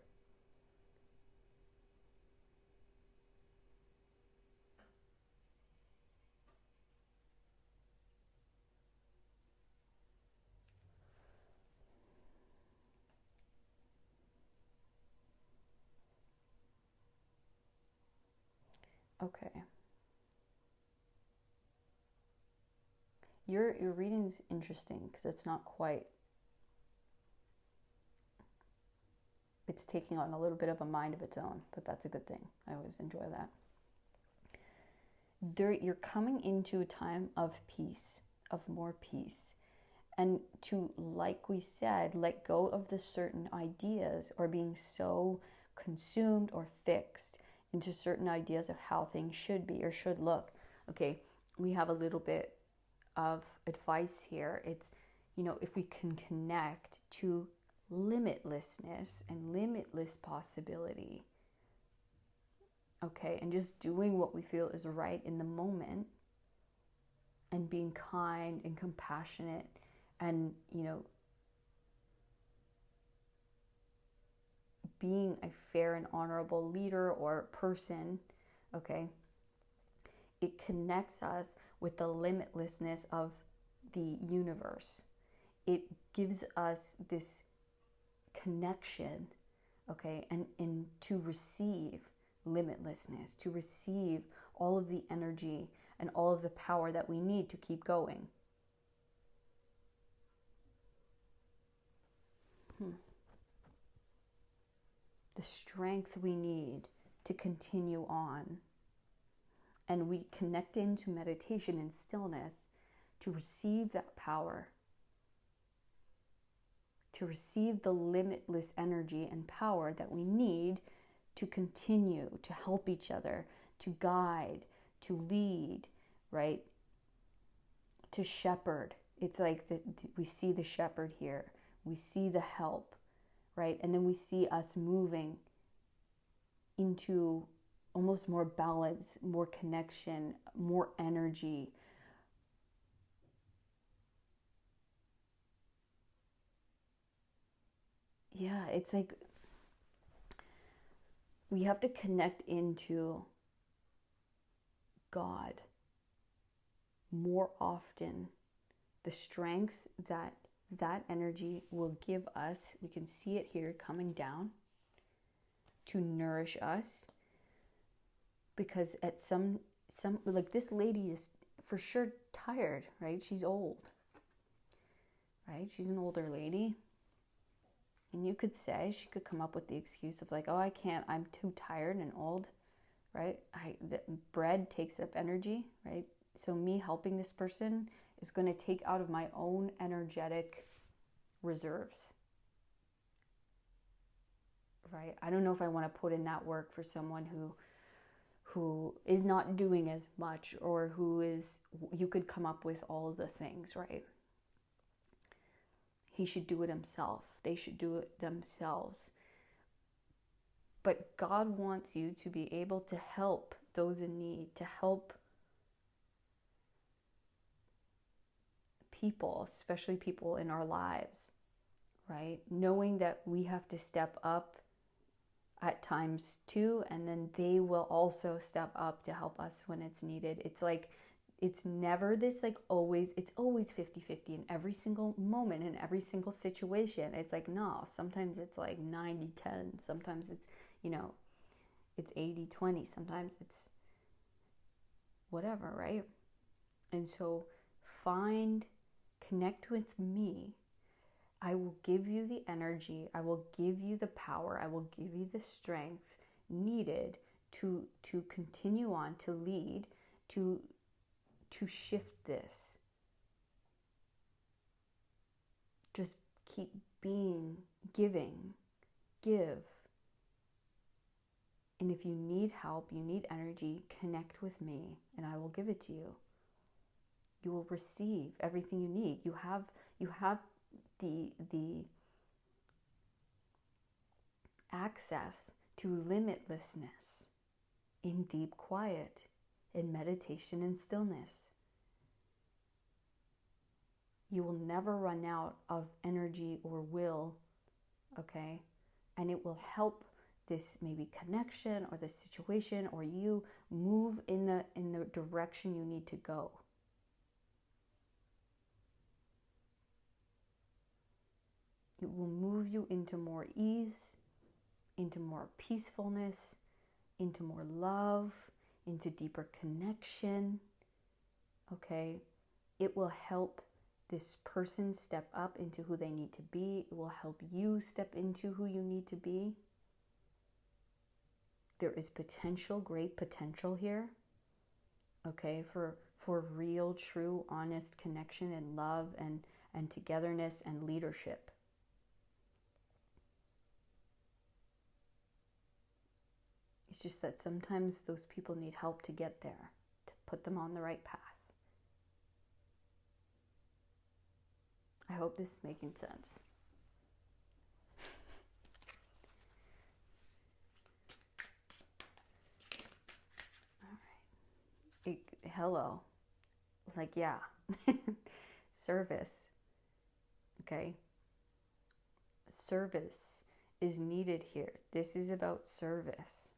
Okay. Your reading's interesting because it's not quite, it's taking on a little bit of a mind of its own, but that's a good thing. I always enjoy that. You're coming into a time of peace, of more peace. And to, like we said, let go of the certain ideas or being so consumed or fixed into certain ideas of how things should be or should look. Okay, we have a little bit of advice here. It's, if we can connect to limitlessness and limitless possibility, okay, and just doing what we feel is right in the moment and being kind and compassionate and, being a fair and honorable leader or person, okay, it connects us with the limitlessness of the universe. It gives us this connection, okay, and to receive limitlessness, to receive all of the energy and all of the power that we need to keep going. The strength we need to continue on. And we connect into meditation and stillness to receive that power, to receive the limitless energy and power that we need to continue to help each other, to guide, to lead, right? To shepherd. It's like we see the shepherd here. We see the help, right? And then we see us moving into almost more balance, more connection, more energy. Yeah, it's like we have to connect into God more often. The strength that energy will give us, we can see it here coming down to nourish us. Because at some like this lady is for sure tired, right? She's old, right? She's an older lady. And you could say, she could come up with the excuse of like, oh, I can't, I'm too tired and old, right? The bread takes up energy, right? So me helping this person is going to take out of my own energetic reserves, right? I don't know if I want to put in that work for someone who is not doing as much, or who is, you could come up with all of the things, right? He should do it himself. They should do it themselves. But God wants you to be able to help those in need, to help people, especially people in our lives, right? Knowing that we have to step up at times too, and then they will also step up to help us when it's needed. It's like, it's never this like always, it's always 50-50 in every single moment, in every single situation. It's like, no, sometimes it's like 90-10, sometimes it's, it's 80-20, sometimes it's whatever, right? And so connect with me. I will give you the energy, I will give you the power, I will give you the strength needed to continue on, to lead, to shift this. Just keep being, giving, give. And if you need help, you need energy, connect with me and I will give it to you. You will receive everything you need. You have the access to limitlessness in deep quiet, in meditation and stillness. You will never run out of energy or will, okay? And it will help this maybe connection or this situation or you move in the direction you need to go. It will move you into more ease, into more peacefulness, into more love, into deeper connection, okay? It will help this person step up into who they need to be. It will help you step into who you need to be. There is potential, great potential here, okay, for real, true, honest connection and love and togetherness and leadership. It's just that sometimes those people need help to get there, to put them on the right path. I hope this is making sense. All right. Hello. Like, yeah. Service. Okay. Service is needed here. This is about service.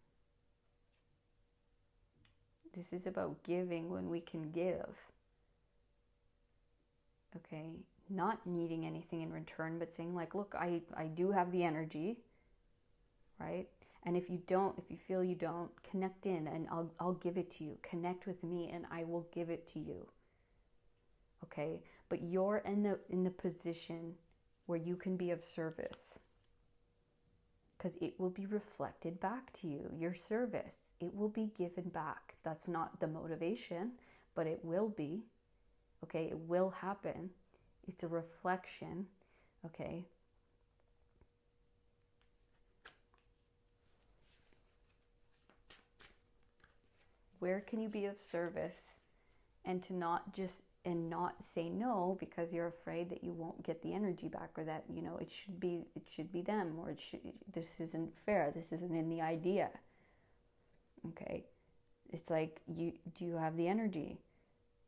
This is about giving when we can give. Okay? Not needing anything in return, but saying like, look, I do have the energy, right? And if you feel you don't, connect in and I'll give it to you. Connect with me and I will give it to you. Okay? But you're in the position where you can be of service. Because it will be reflected back to you, your service. It will be given back. That's not the motivation, but it will be. Okay, it will happen. It's a reflection. Okay. Where can you be of service and to not say no because you're afraid that you won't get the energy back, or that, you know, it should be them, or this isn't fair, this isn't in the idea. Okay, it's like, do you have the energy?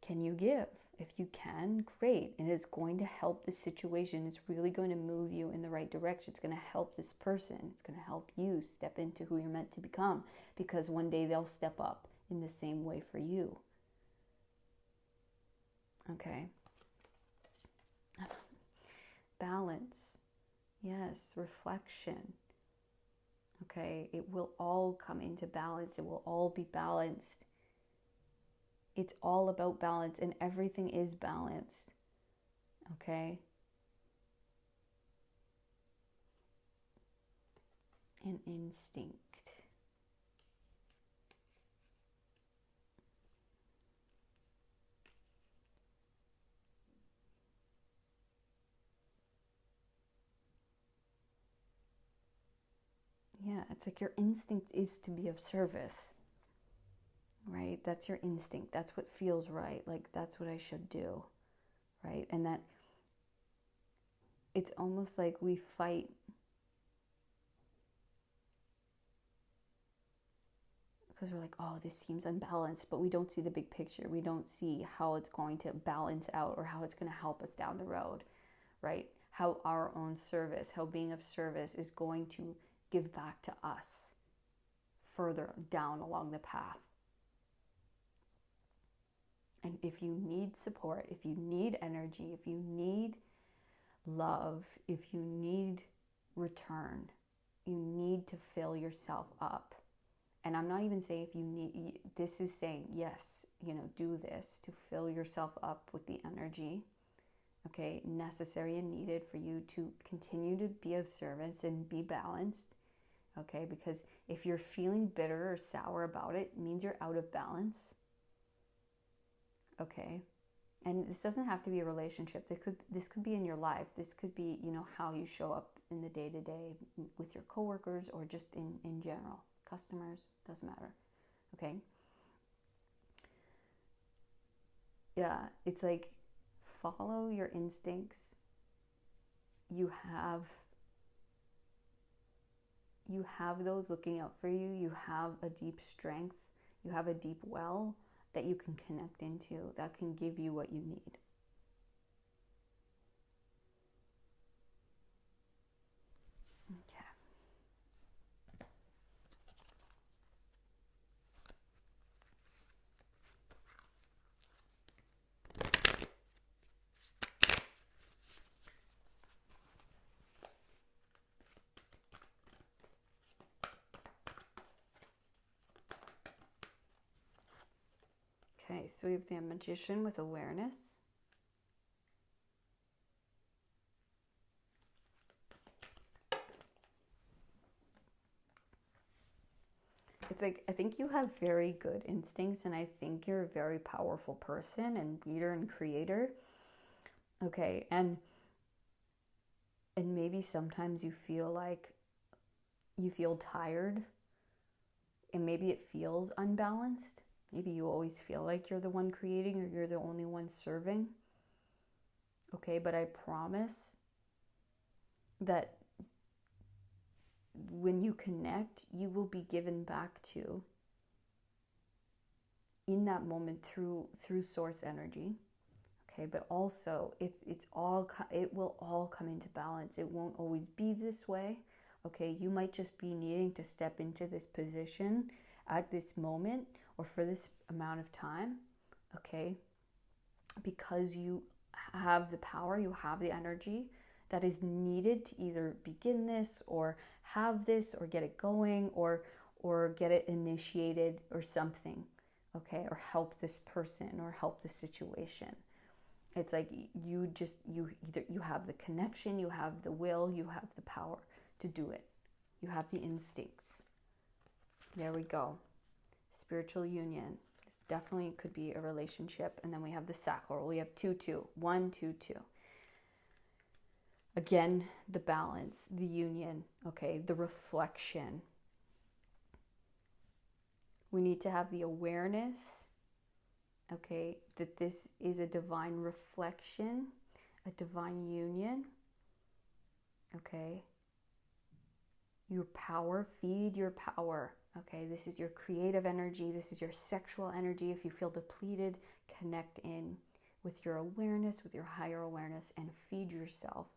Can you give? If you can, great, and it's going to help the situation. It's really going to move you in the right direction. It's going to help this person. It's going to help you step into who you're meant to become, because one day they'll step up in the same way for you. Okay. Balance. Yes, reflection. Okay, it will all come into balance. It will all be balanced. It's all about balance, and everything is balanced. Okay? An instinct. Yeah, it's like your instinct is to be of service, right? That's your instinct. That's what feels right. Like, that's what I should do, right? And that it's almost like we fight because we're like, oh, this seems unbalanced, but we don't see the big picture. We don't see how it's going to balance out or how it's going to help us down the road, right? How our own service, how being of service is going to give back to us further down along the path. And if you need support, if you need energy, if you need love, if you need return, you need to fill yourself up. And I'm not even saying if you need, this is saying, yes, you know, do this to fill yourself up with the energy, okay, necessary and needed for you to continue to be of service and be balanced, okay? Because if you're feeling bitter or sour about it, it means you're out of balance, okay? And this doesn't have to be a relationship. This could be in your life. This could be, you know, how you show up in the day-to-day with your coworkers or just in general. Customers, doesn't matter, okay? Yeah, it's like, follow your instincts. You have those looking out for you. You have a deep strength. You have a deep well that you can connect into, that can give you what you need. so we have the Magician with awareness. It's like, I think you have very good instincts, and I think you're a very powerful person and leader and creator. Okay, and maybe sometimes you feel like you feel tired, and maybe it feels unbalanced. Maybe you always feel like you're the one creating or you're the only one serving. Okay, but I promise that when you connect, you will be given back to in that moment through source energy. Okay, but also it will all come into balance. It won't always be this way. Okay, you might just be needing to step into this position at this moment or for this amount of time. Okay, because you have the power, you have the energy that is needed to either begin this or have this or get it going or get it initiated or something. Okay, or help this person or help the situation. It's like you have the connection, you have the will, you have the power to do it. You have the instincts. There we go. Spiritual union. This definitely could be a relationship. And then we have the sacral. We have 2-2. 1, 2, 2. Again, the balance, the union, okay, the reflection. We need to have the awareness, okay, that this is a divine reflection, a divine union, okay. Your power, feed your power, okay. This is your creative energy. This is your sexual energy. If you feel depleted, connect in with your awareness, with your higher awareness, and feed yourself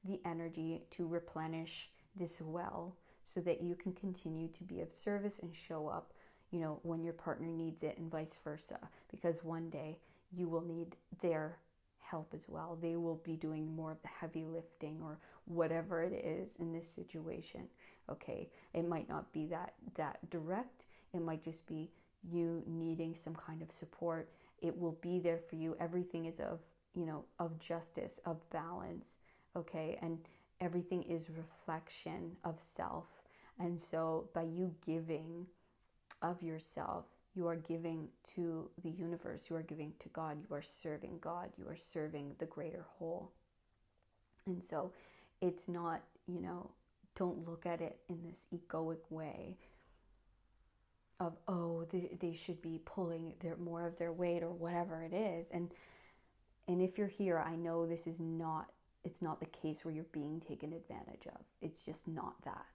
the energy to replenish this well so that you can continue to be of service and show up, you know, when your partner needs it and vice versa, because one day you will need their help as well. They will be doing more of the heavy lifting or whatever it is in this situation. Okay, it might not be that direct. It might just be you needing some kind of support. It will be there for you. Everything is of, you know, of justice, of balance. Okay, and everything is reflection of self. And so by you giving of yourself, you are giving to the universe, you are giving to God, you are serving God, you are serving the greater whole. And so it's not, you know, don't look at it in this egoic way of, oh, they should be pulling more of their weight or whatever it is. And if you're here, I know this is not, it's not the case where you're being taken advantage of. It's just not that.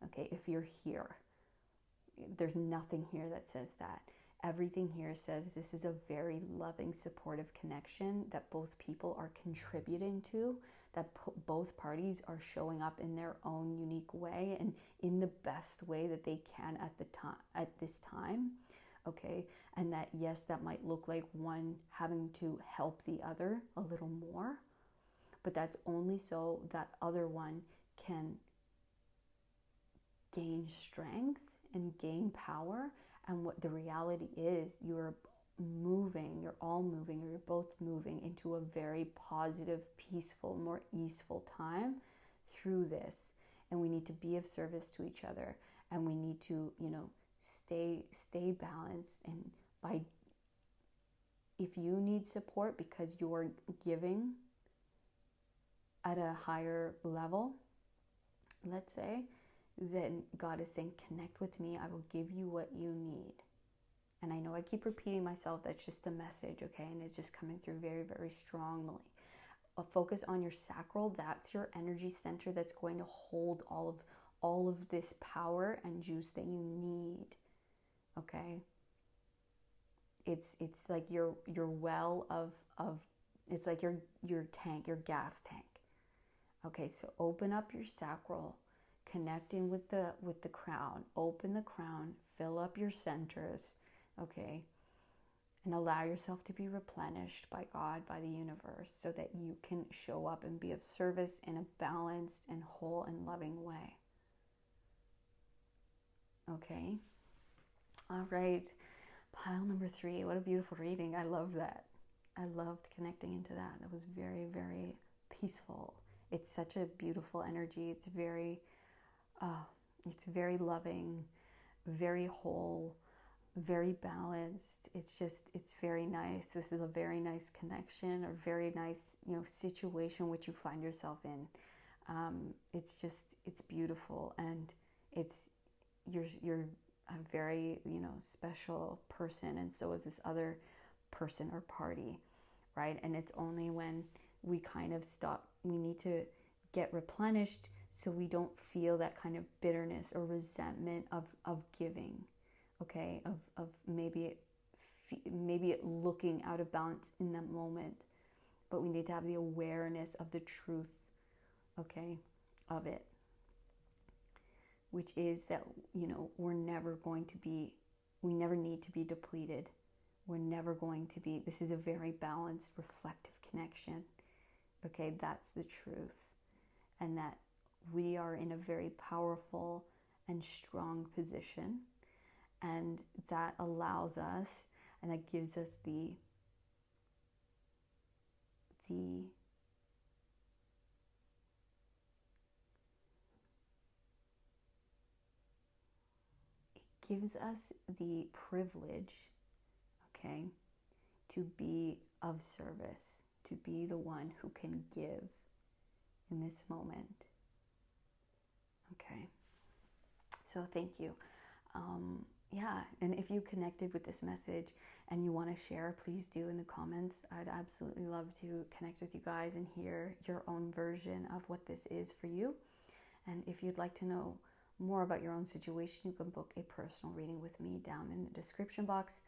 Okay, if you're here, there's nothing here that says that. Everything here says this is a very loving, supportive connection that both people are contributing to, that both parties are showing up in their own unique way and in the best way that they can at this time. Okay, and that, yes, that might look like one having to help the other a little more, but that's only so that other one can gain strength and gain power. And what the reality is, you're moving, you're all moving, or you're both moving into a very positive, peaceful, more easeful time through this. And we need to be of service to each other, and we need to, you know, stay balanced. And if you need support because you're giving at a higher level, let's say, then God is saying, connect with me. I will give you what you need. And I know I keep repeating myself. That's just the message, okay? And it's just coming through very, very strongly. Focus on your sacral. That's your energy center that's going to hold all of this power and juice that you need, okay? It's like your well of it's like your tank, your gas tank. Okay, so open up your sacral. Connect in with the crown. Open the crown, fill up your centers, okay? And allow yourself to be replenished by God, by the universe, so that you can show up and be of service in a balanced and whole and loving way. Okay? All right. Pile number 3, what a beautiful reading. I love that. I loved connecting into that. That was very, very peaceful. It's such a beautiful energy. It's very loving, very whole, very balanced. It's very nice. This is a very nice connection, a very nice, situation which you find yourself in. It's beautiful, and you're a very, special person, and so is this other person or party, right? And it's only when we kind of stop, we need to get replenished so we don't feel that kind of bitterness or resentment of giving, okay? Of maybe it looking out of balance in that moment, but we need to have the awareness of the truth, okay, of it, which is that, we never need to be depleted. We're never going to be, this is a very balanced, reflective connection, okay? That's the truth. And that we are in a very powerful and strong position, and that allows us, and that gives us it gives us the privilege, okay, to be of service, to be the one who can give in this moment. Okay, so thank you. And if you connected with this message and you want to share, please do in the comments. I'd absolutely love to connect with you guys and hear your own version of what this is for you. And if you'd like to know more about your own situation, you can book a personal reading with me down in the description box.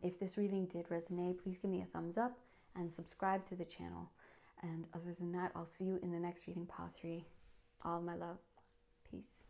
If this reading did resonate, please give me a thumbs up and subscribe to the channel. And other than that, I'll see you in the next reading, Pile 3. All my love. Peace.